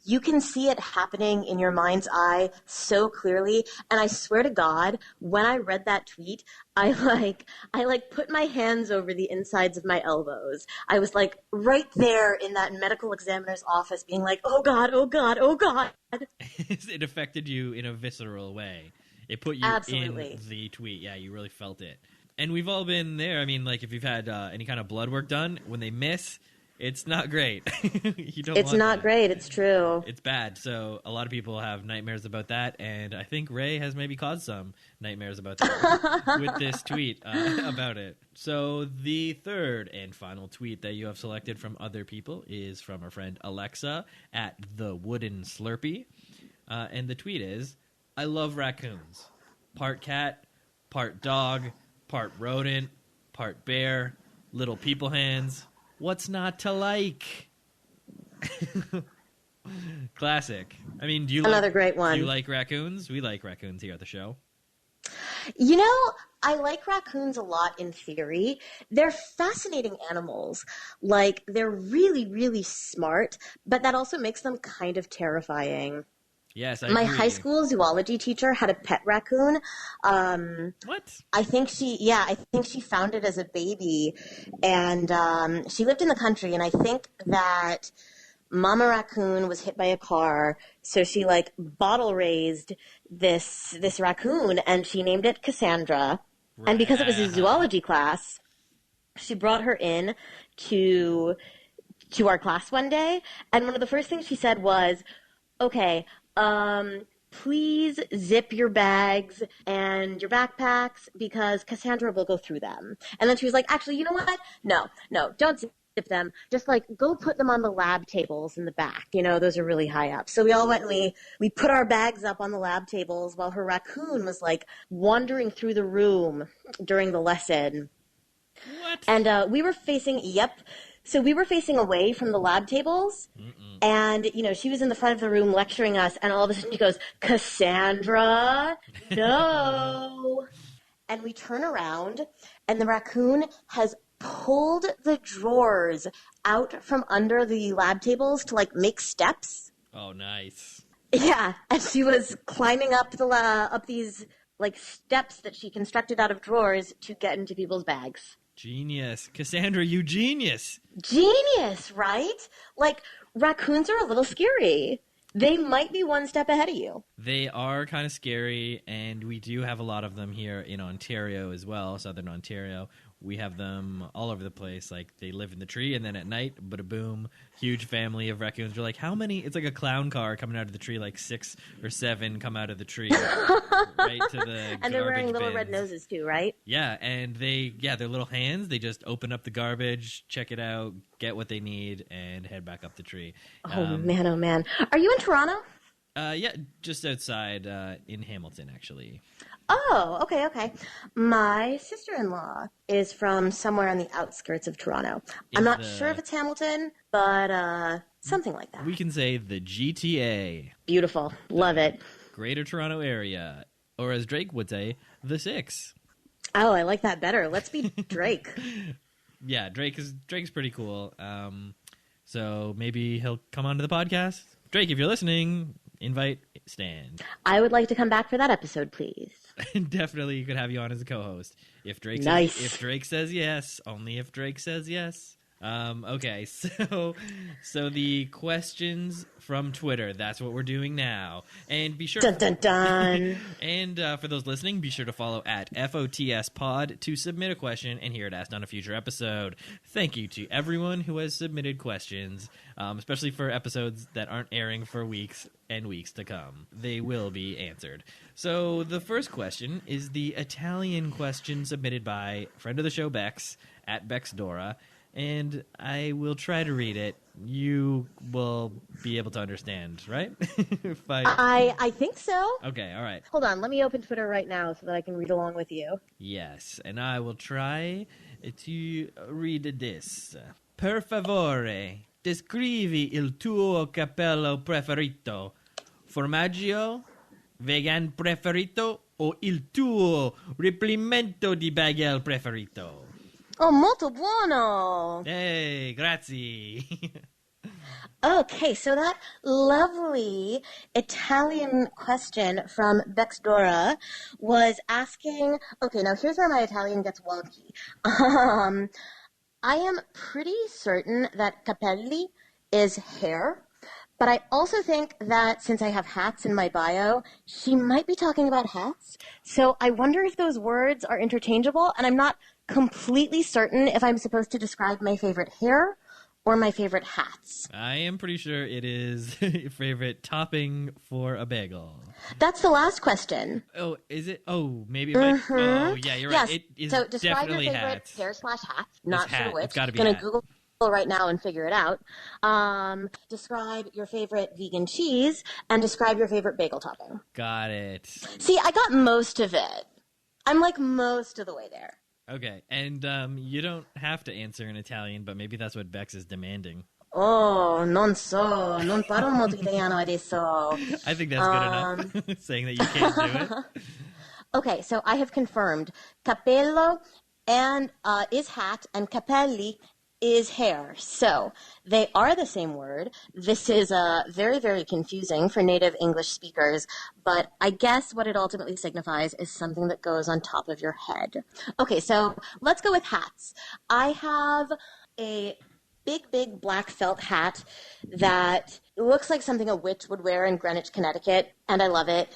you can see it happening in your mind's eye so clearly. And I swear to God, when I read that tweet, I put my hands over the insides of my elbows. I was like right there in that medical examiner's office being like, oh God, oh God, oh God. It affected you in a visceral way. It put you Absolutely. in the tweet. Yeah, you really felt it. And we've all been there. I mean, like if you've had any kind of blood work done, when they miss, it's not great. It's not great. It's true. It's bad. So a lot of people have nightmares about that, and I think Ray has maybe caused some nightmares about that with this tweet about it. So the third and final tweet that you have selected from other people is from our friend Alexa at The Wooden Slurpee. And the tweet is, I love raccoons. Part cat, part dog, part rodent, part bear, little people hands. What's not to like? Classic. I mean, Another great one. Do you like raccoons? We like raccoons here at the show. You know, I like raccoons a lot in theory. They're fascinating animals. Like, they're really, really smart, but that also makes them kind of terrifying. Yes, My high school zoology teacher had a pet raccoon. What? I think she found it as a baby, and she lived in the country, and I think that Mama Raccoon was hit by a car, so she like bottle raised this raccoon, and she named it Cassandra. Right. And because it was a zoology class, she brought her in to our class one day, and one of the first things she said was, "Okay, please zip your bags and your backpacks because Cassandra will go through them." And then she was like, "Actually, you know what? No, don't zip them. Just like go put them on the lab tables in the back. You know, those are really high up." So we all went and we put our bags up on the lab tables while her raccoon was like wandering through the room during the lesson. What? And we were facing away from the lab tables. Mm-mm. And, you know, she was in the front of the room lecturing us, and all of a sudden she goes, "Cassandra, no." And we turn around, and the raccoon has pulled the drawers out from under the lab tables to, like, make steps. Oh, nice. Yeah, and she was climbing up up these, like, steps that she constructed out of drawers to get into people's bags. Genius. Cassandra, you genius. Genius, right? Like, raccoons are a little scary. They might be one step ahead of you. They are kind of scary, and we do have a lot of them here in Ontario as well, Southern Ontario. We have them all over the place. Like, they live in the tree, and then at night, bada-boom, huge family of raccoons. You're like, how many? It's like a clown car coming out of the tree, like 6 or 7 come out of the tree right to the And they're wearing little bins. red noses too, right? Yeah, and their little hands, they just open up the garbage, check it out, get what they need, and head back up the tree. Oh, man, oh, man. Are you in Toronto? Yeah, just outside in Hamilton, actually. Oh, okay. My sister-in-law is from somewhere on the outskirts of Toronto. I'm not sure if it's Hamilton, but something like that. We can say the GTA. Beautiful. Love it. Greater Toronto Area. Or as Drake would say, the 6. Oh, I like that better. Let's be Drake. Yeah, Drake's pretty cool. So maybe he'll come onto the podcast. Drake, if you're listening, invite Stan. I would like to come back for that episode, please. Definitely, you could have you on as a co-host. If Drake says yes, only if Drake says yes. Okay, so the questions from Twitter, that's what we're doing now. And be sure dun, dun, dun. And for those listening, be sure to follow at FOTS Pod to submit a question and hear it asked on a future episode. Thank you to everyone who has submitted questions, especially for episodes that aren't airing for weeks and weeks to come. They will be answered. So the first question is the Italian question submitted by friend of the show Bex at Bexdora. And I will try to read it. You will be able to understand, right? I think so. Okay, all right. Hold on, let me open Twitter right now so that I can read along with you. Yes, and I will try to read this. Per favore, descrivi il tuo cappello preferito. Formaggio, vegan preferito o il tuo riempimento di bagel preferito? Oh, molto buono! Hey, grazie! Okay, so that lovely Italian question from Bexdora was asking, okay, now here's where my Italian gets wonky. Um, I am pretty certain that capelli is hair, but I also think that since I have hats in my bio, she might be talking about hats. So I wonder if those words are interchangeable, and I'm not completely certain if I'm supposed to describe my favorite hair or my favorite hats. I am pretty sure it is your favorite topping for a bagel. That's the last question. Oh, is it? Oh, maybe it might. Oh, yeah, you're right. Yes. It is So describe your definitely favorite hats. hair/hat. Not hat. sure which. It's gotta be Gonna hat. Google right now and figure it out. Describe your favorite vegan cheese and describe your favorite bagel topping. Got it. See, I got most of it. I'm like most of the way there. Okay, and you don't have to answer in Italian, but maybe that's what Bex is demanding. Oh, non so, non parlo molto italiano adesso. I think that's good enough, saying that you can't do it. Okay, so I have confirmed capello and is hat and capelli is hair. So they are the same word. This is very, very confusing for native English speakers, but I guess what it ultimately signifies is something that goes on top of your head. Okay, so let's go with hats. I have a big black felt hat that looks like something a witch would wear in Greenwich, Connecticut, and I love it.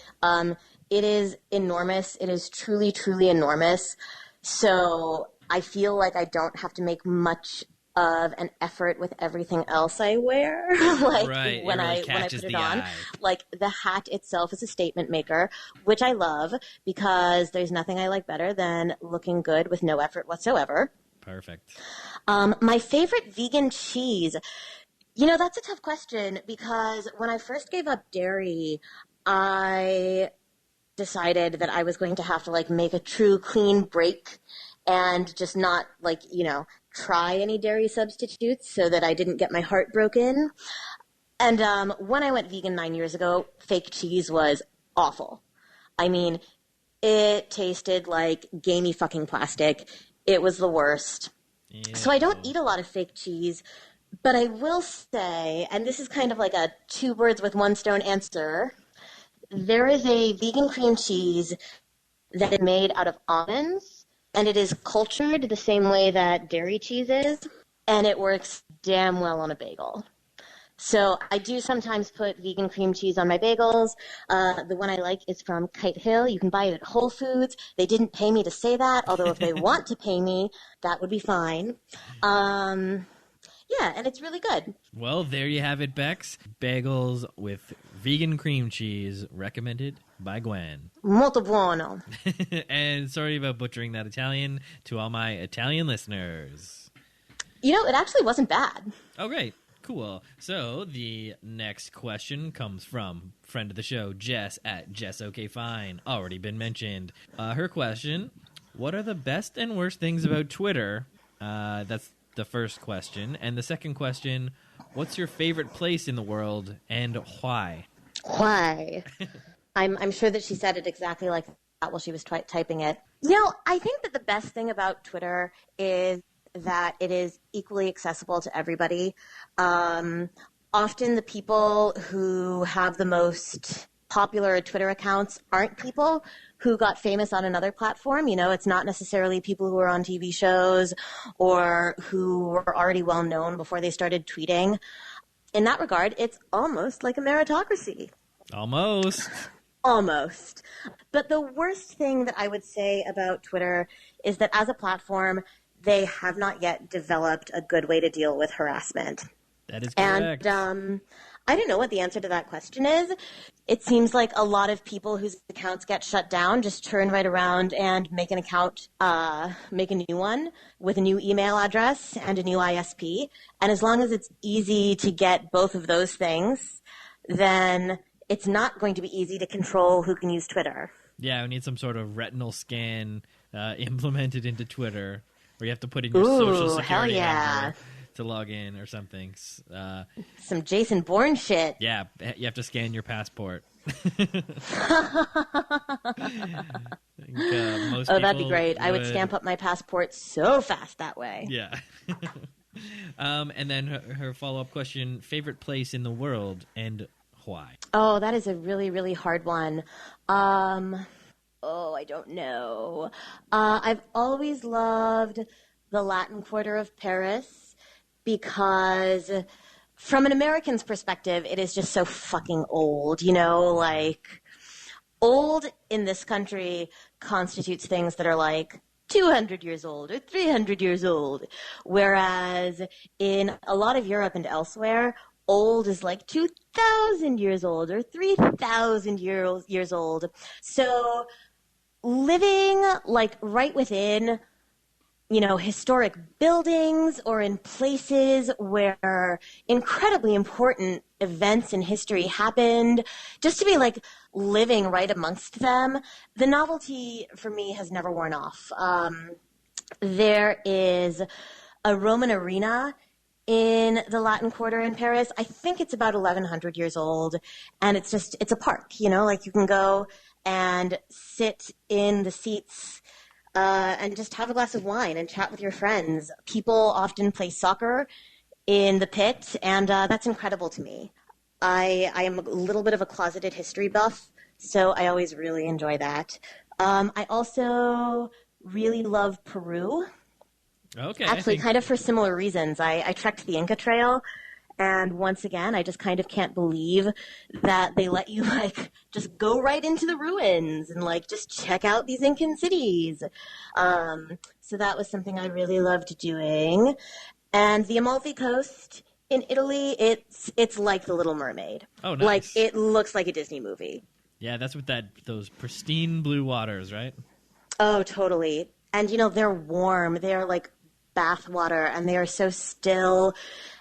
It is enormous. It is truly, truly enormous. So I feel like I don't have to make much of an effort with everything else I wear. Like right, when really I put it on. eye. Like the hat itself is a statement maker, which I love because there's nothing I like better than looking good with no effort whatsoever. Perfect. My favorite vegan cheese. You know, that's a tough question because when I first gave up dairy, I decided that I was going to have to like make a true clean break and just not like, you know, try any dairy substitutes so that I didn't get my heart broken. And when I went vegan 9 years ago, fake cheese was awful. I mean, it tasted like gamey fucking plastic. It was the worst. Ew. So I don't eat a lot of fake cheese, but I will say, and this is kind of like a two birds with one stone answer, there is a vegan cream cheese that is made out of almonds, and it is cultured the same way that dairy cheese is, and it works damn well on a bagel. So I do sometimes put vegan cream cheese on my bagels. The one I like is from Kite Hill. You can buy it at Whole Foods. They didn't pay me to say that, although if they want to pay me, that would be fine. Yeah, and it's really good. Well, there you have it, Bex. Bagels with vegan cream cheese, recommended by Gwen. Molto buono. And sorry about butchering that Italian to all my Italian listeners. You know, it actually wasn't bad. Oh, great. Cool. So the next question comes from friend of the show, Jess at Jess Okay Fine. Already been mentioned. Her question, what are the best and worst things about Twitter? That's the first question. And the second question, what's your favorite place in the world and why? Why? I'm sure that she said it exactly like that while she was typing it. You know, I think that the best thing about Twitter is that it is equally accessible to everybody. Often the people who have the most popular Twitter accounts aren't people who got famous on another platform. You know, it's not necessarily people who are on TV shows or who were already well known before they started tweeting. In that regard, it's almost like a meritocracy. Almost. Almost. But the worst thing that I would say about Twitter is that as a platform, they have not yet developed a good way to deal with harassment. That is correct. And I don't know what the answer to that question is. It seems like a lot of people whose accounts get shut down just turn right around and make an account, make a new one with a new email address and a new ISP. And as long as it's easy to get both of those things, then it's not going to be easy to control who can use Twitter. Yeah, we need some sort of retinal scan implemented into Twitter where you have to put in your social security number to log in or something. Some Jason Bourne shit. Yeah, you have to scan your passport. That'd be great. I would stamp up my passport so fast that way. Yeah. And then her follow-up question, favorite place in the world and why? Oh, that is a really, really hard one. I don't know. I've always loved the Latin Quarter of Paris because from an American's perspective, it is just so fucking old, like old in this country constitutes things that are like 200 years old or 300 years old, whereas in a lot of Europe and elsewhere, old is like 2,000 years old or 3,000 years old. So living like right within, historic buildings or in places where incredibly important events in history happened, just to be like living right amongst them, the novelty for me has never worn off. There is a Roman arena in the Latin Quarter in Paris. I think it's about 1,100 years old, and it's a park, like you can go and sit in the seats and just have a glass of wine and chat with your friends. People often play soccer in the pit, and that's incredible to me. I am a little bit of a closeted history buff, so I always really enjoy that. I also really love Peru. Okay. Actually, kind of for similar reasons. I trekked the Inca Trail, and once again, I just kind of can't believe that they let you, just go right into the ruins and, just check out these Incan cities. So that was something I really loved doing. And the Amalfi Coast in Italy, it's like The Little Mermaid. Oh, nice. It looks like a Disney movie. Yeah, that's with those pristine blue waters, right? Oh, totally. And, they're warm. They're like bath water, and they are so still,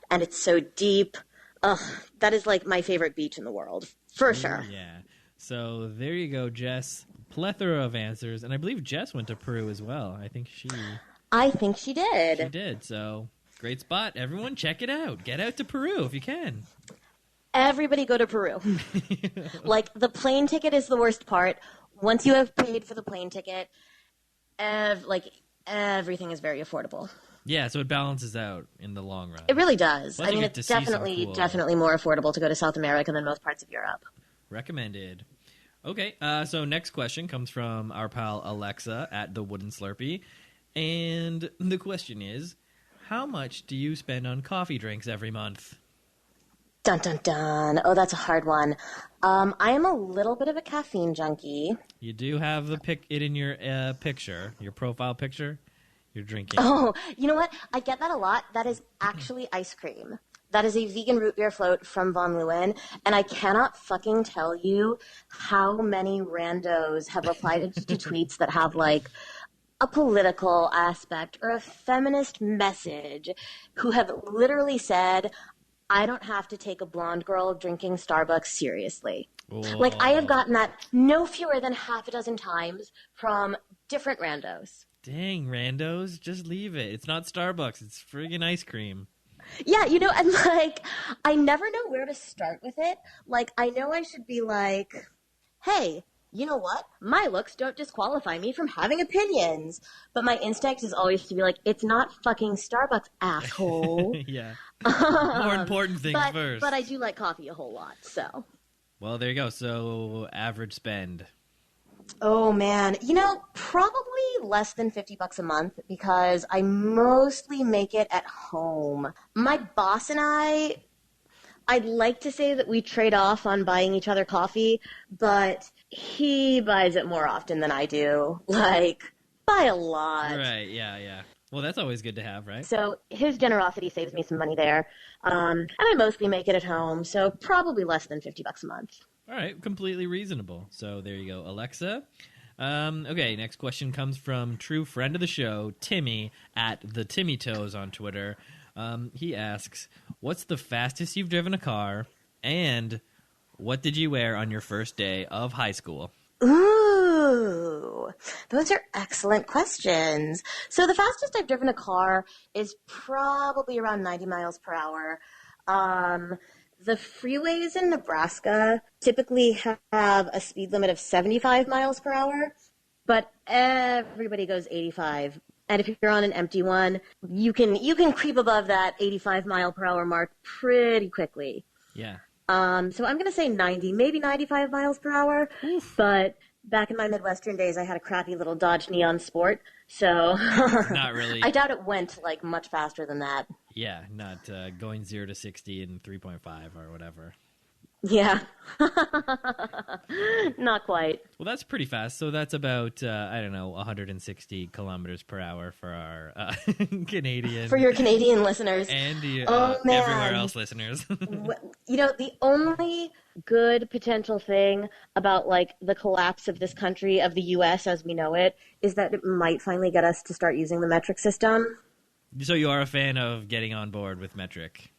and it's so deep. Ugh, that is like my favorite beach in the world, for sure. Yeah. So there you go, Jess. Plethora of answers, and I believe Jess went to Peru as well. I think she did. She did, so great spot. Everyone check it out. Get out to Peru if you can. Everybody go to Peru. The plane ticket is the worst part. Once you have paid for the plane ticket, everything is very affordable. Yeah, so it balances out in the long run. It really does. Plus it's definitely more affordable to go to South America than most parts of Europe. Recommended. Okay, so next question comes from our pal Alexa at The Wooden Slurpee. And the question is, how much do you spend on coffee drinks every month? Dun, dun, dun. Oh, that's a hard one. I am a little bit of a caffeine junkie. You do have it in your picture, your profile picture. You're drinking. Oh, you know what? I get that a lot. That is actually ice cream. That is a vegan root beer float from Von Leeuwen, and I cannot fucking tell you how many randos have replied to tweets that have a political aspect or a feminist message who have literally said, I don't have to take a blonde girl drinking Starbucks seriously. Whoa. I have gotten that no fewer than half a dozen times from different randos. Dang, randos, just leave it. It's not Starbucks. It's friggin' ice cream. Yeah, and I never know where to start with it. I know I should be hey, you know what? My looks don't disqualify me from having opinions. But my instinct is always to be it's not fucking Starbucks, asshole. Yeah. More important things first. But I do like coffee a whole lot, so. Well, there you go. So, average spend. Oh, man. Probably less than $50 a month because I mostly make it at home. My boss and I'd like to say that we trade off on buying each other coffee, but he buys it more often than I do. By a lot. Right, yeah. Well, that's always good to have, right? So his generosity saves me some money there. And I mostly make it at home, so probably less than $50 a month. All right, completely reasonable. So there you go, Alexa. Okay, next question comes from true friend of the show, Timmy, at the Timmy Toes on Twitter. He asks, what's the fastest you've driven a car, and what did you wear on your first day of high school? Ooh, those are excellent questions. So the fastest I've driven a car is probably around 90 miles per hour. The freeways in Nebraska typically have a speed limit of 75 miles per hour, but everybody goes 85 And if you're on an empty one, you can creep above that 85 mile per hour mark pretty quickly. Yeah. So I'm going to say 90, maybe 95 miles per hour. Oof. But back in my Midwestern days, I had a crappy little Dodge Neon Sport. So not really. I doubt it went like much faster than that. Yeah, not going 0 to 60 in 3.5 or whatever. Yeah. Not quite. Well, that's pretty fast. So that's about, 160 kilometers per hour for our Canadian. For your Canadian listeners. And man. everywhere else listeners. The only good potential thing about, like, the collapse of this country, of the U.S. as we know it, is that it might finally get us to start using the metric system. So you are a fan of getting on board with metric?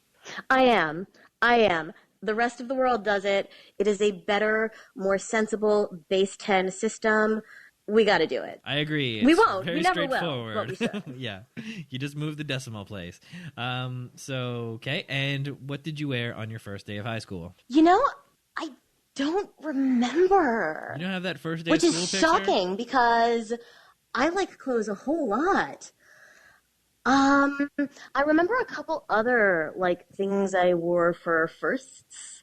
I am. The rest of the world does it. It is a better, more sensible base 10 system. We got to do it. I agree. We won't. Very We never straightforward. will. But we should. Yeah. You just move the decimal place. Okay. And what did you wear on your first day of high school? I don't remember. You don't have that first day Which of school is picture? shocking because I like clothes a whole lot. I remember a couple other, like, things I wore for firsts.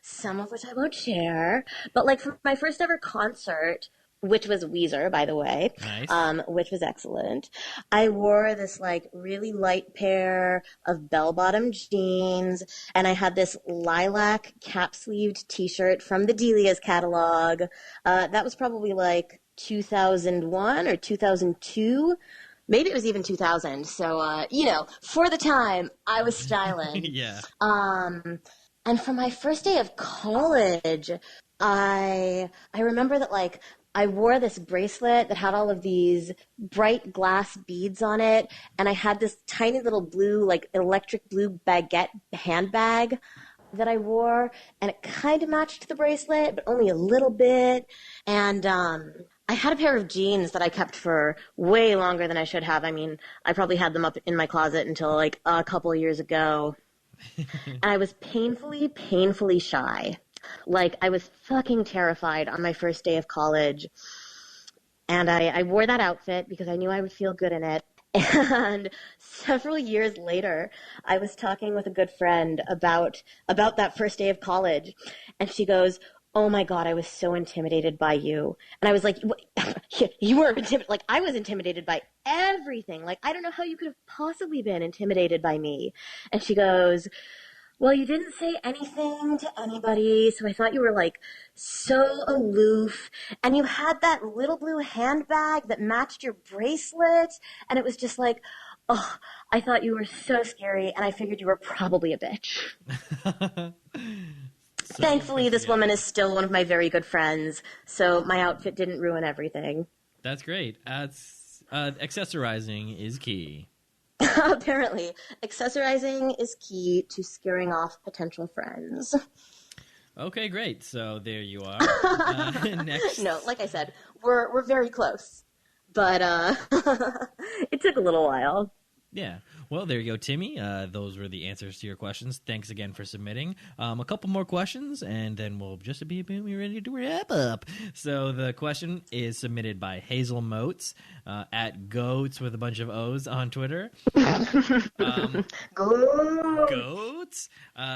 Some of which I won't share. But, like, for my first ever concert, which was Weezer, by the way, nice. Which was excellent, I wore this, like, really light pair of bell-bottom jeans, and I had this lilac cap-sleeved T-shirt from the Delia's catalog. That was probably, like, 2001 or 2002. Maybe it was even 2000. So, for the time, I was styling. Yeah. And for my first day of college, I remember that, like, I wore this bracelet that had all of these bright glass beads on it, and I had this tiny little blue, like, electric blue baguette handbag that I wore, and it kind of matched the bracelet, but only a little bit. And I had a pair of jeans that I kept for way longer than I should have. I mean, I probably had them up in my closet until, like, a couple of years ago. And I was painfully shy. Like, I was fucking terrified on my first day of college. And I wore that outfit because I knew I would feel good in it. And several years later, I was talking with a good friend about that first day of college. And she goes, "Oh my God, I was so intimidated by you." And I was like, "You were intimidated?" Like, I was intimidated by everything. Like, I don't know how you could have possibly been intimidated by me. And she goes, "Well, you didn't say anything to anybody, so I thought you were, like, so aloof. And you had that little blue handbag that matched your bracelet. And it was just like, oh, I thought you were so scary, and I figured you were probably a bitch." Thankfully, this woman is still one of my very good friends, so my outfit didn't ruin everything. That's great. Accessorizing is key. Apparently, accessorizing is key to scaring off potential friends. Okay, great. So there you are. Next. No, like I said, we're very close, but it took a little while. Yeah. Well, there you go, Timmy. Those were the answers to your questions. Thanks again for submitting. A couple more questions, and then we'll just be ready to wrap up. So the question is submitted by Hazel Moats at Goats with a bunch of O's on Twitter. Goats.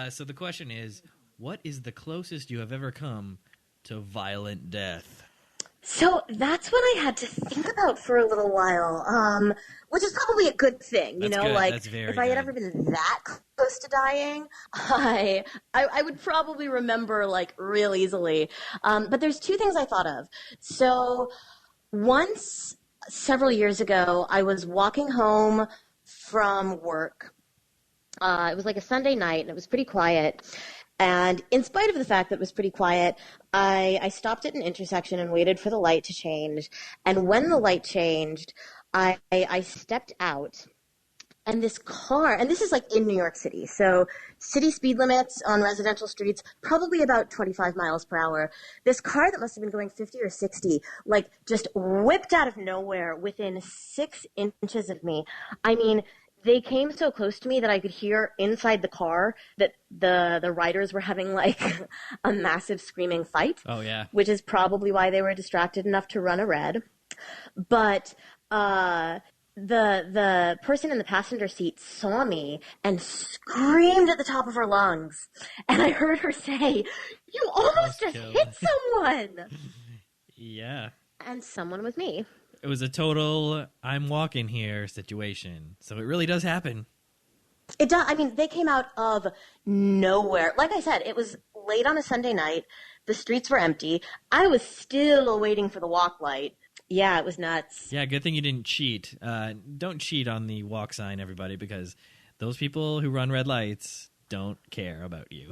So the question is, what is the closest you have ever come to violent death? So that's what I had to think about for a little while, which is probably a good thing, you know? Good. Like, That's very if I had good. ever been that close to dying, I would probably remember, like, real easily. But there's two things I thought of. So once, several years ago, I was walking home from work. It was like a Sunday night, and it was pretty quiet. And in spite of the fact that it was pretty quiet, I stopped at an intersection and waited for the light to change. And when the light changed, I stepped out. And this car, and this is like in New York City, so city speed limits on residential streets, probably about 25 miles per hour. This car that must have been going 50 or 60, like, just whipped out of nowhere within 6 inches of me. I mean, they came so close to me that I could hear inside the car that the riders were having, like, a massive screaming fight. Oh, yeah. Which is probably why they were distracted enough to run a red. But the person in the passenger seat saw me and screamed at the top of her lungs. And I heard her say, "You almost just hit someone!" Yeah. And someone was me. It was a total I'm walking here situation. So it really does happen. It does. I mean, they came out of nowhere. Like I said, it was late on a Sunday night. The streets were empty. I was still waiting for the walk light. Yeah, it was nuts. Yeah, good thing you didn't cheat. Don't cheat on the walk sign, everybody, because those people who run red lights don't care about you.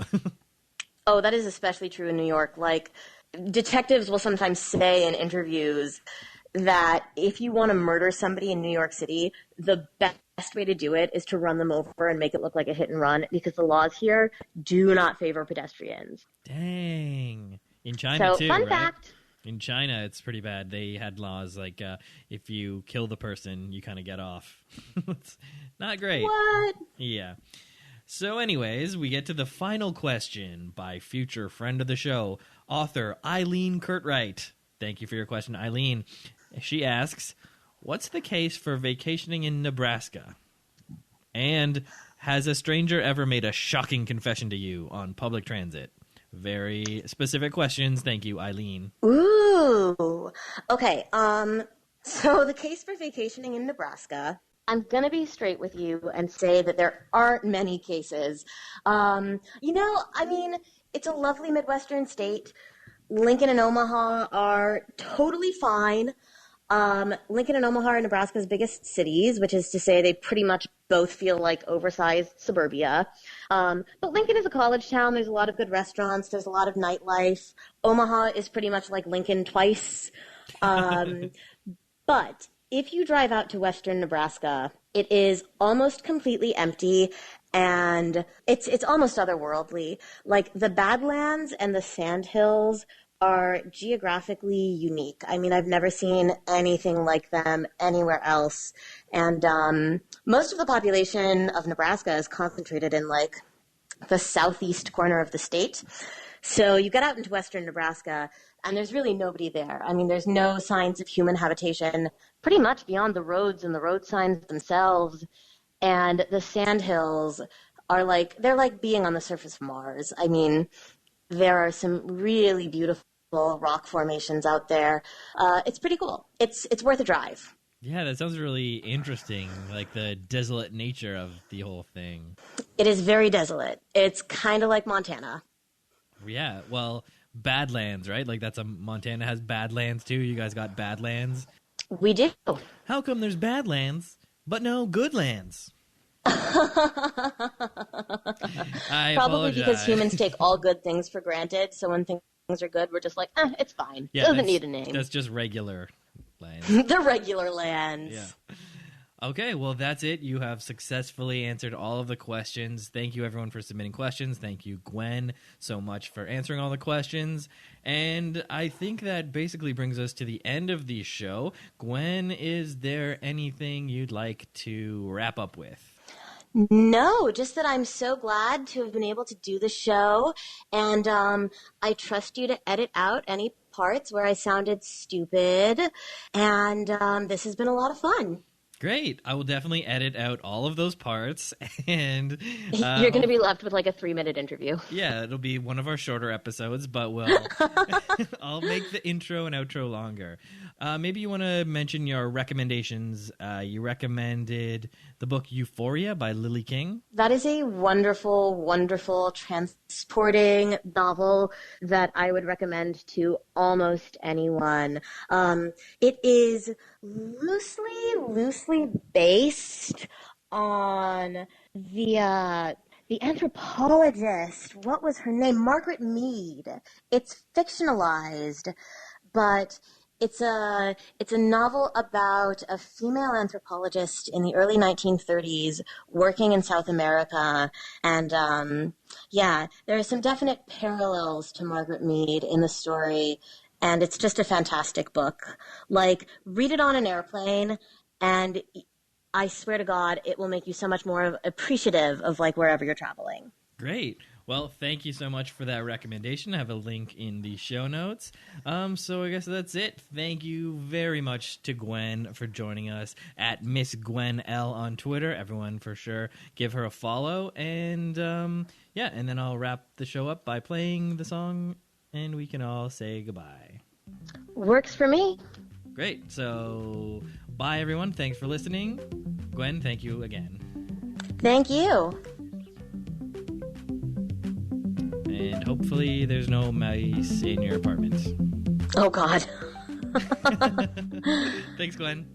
Oh, that is especially true in New York. Like, detectives will sometimes say in interviews that if you want to murder somebody in New York City, the best way to do it is to run them over and make it look like a hit and run, because the laws here do not favor pedestrians. Dang. In China, too, fun right? fact. In China, it's pretty bad. They had laws like if you kill the person, you kind of get off. It's not great. What? Yeah. So anyways, we get to the final question by future friend of the show, author Eileen Curtright. Thank you for your question, Eileen. She asks, what's the case for vacationing in Nebraska? And has a stranger ever made a shocking confession to you on public transit? Very specific questions. Thank you, Eileen. Ooh. Okay. So the case for vacationing in Nebraska, I'm going to be straight with you and say that there aren't many cases. I mean, it's a lovely Midwestern state. Lincoln and Omaha are totally fine. Lincoln and Omaha are Nebraska's biggest cities, which is to say they pretty much both feel like oversized suburbia. But Lincoln is a college town. There's a lot of good restaurants. There's a lot of nightlife. Omaha is pretty much like Lincoln twice. But if you drive out to western Nebraska, it is almost completely empty, and it's almost otherworldly. Like, the Badlands and the Sandhills are geographically unique. I mean, I've never seen anything like them anywhere else. And most of the population of Nebraska is concentrated in, like, the southeast corner of the state. So you get out into western Nebraska, and there's really nobody there. I mean, there's no signs of human habitation pretty much beyond the roads and the road signs themselves. And the Sandhills are like, they're like being on the surface of Mars. I mean, there are some really beautiful rock formations out there. It's pretty cool. It's worth a drive. Yeah, that sounds really interesting, like the desolate nature of the whole thing. It is very desolate. It's kind of like Montana. Yeah, well, Badlands, right? Like, Montana has Badlands too. You guys got Badlands? We do. How come there's Badlands, but no Goodlands? I Probably apologize. because humans take all good things for granted, so when things are good, we're just like, it's fine. Yeah, it doesn't need a name. That's just regular lands. The regular lands. Yeah. Okay, well, that's it. You have successfully answered all of the questions. Thank you, everyone, for submitting questions. Thank you, Gwen, so much for answering all the questions. And I think that basically brings us to the end of the show. Gwen, is there anything you'd like to wrap up with? No, just that I'm so glad to have been able to do the show, and I trust you to edit out any parts where I sounded stupid, and this has been a lot of fun. Great. I will definitely edit out all of those parts, and you're going to be left with like a 3-minute interview. Yeah, it'll be one of our shorter episodes, but I'll make the intro and outro longer. Maybe you want to mention your recommendations. You recommended the book Euphoria by Lily King. That is a wonderful, wonderful, transporting novel that I would recommend to almost anyone. It is loosely based on the anthropologist. What was her name? Margaret Mead. It's fictionalized, but it's a novel about a female anthropologist in the early 1930s working in South America, and there are some definite parallels to Margaret Mead in the story. And it's just a fantastic book. Like, read it on an airplane, and I swear to God, it will make you so much more appreciative of, like, wherever you're traveling. Great. Well, thank you so much for that recommendation. I have a link in the show notes. So I guess that's it. Thank you very much to Gwen for joining us at Miss Gwen L on Twitter. Everyone, for sure, give her a follow. And and then I'll wrap the show up by playing the song, and we can all say goodbye. Works for me. Great. So, bye, everyone. Thanks for listening. Gwen, thank you again. Thank you. And hopefully there's no mice in your apartment. Oh, God. Thanks, Glenn.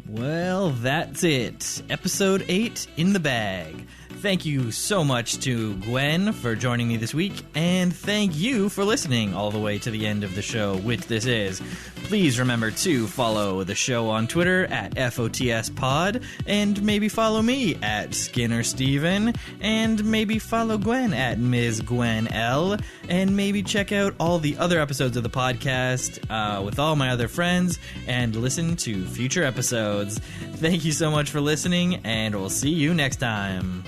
Well, that's it. Episode 8 in the bag. Thank you so much to Gwen for joining me this week, and thank you for listening all the way to the end of the show, which this is. Please remember to follow the show on Twitter at FOTS Pod, and maybe follow me at Skinner Steven, and maybe follow Gwen at Ms. Gwen L, and maybe check out all the other episodes of the podcast with all my other friends, and listen to future episodes. Thank you so much for listening, and we'll see you next time.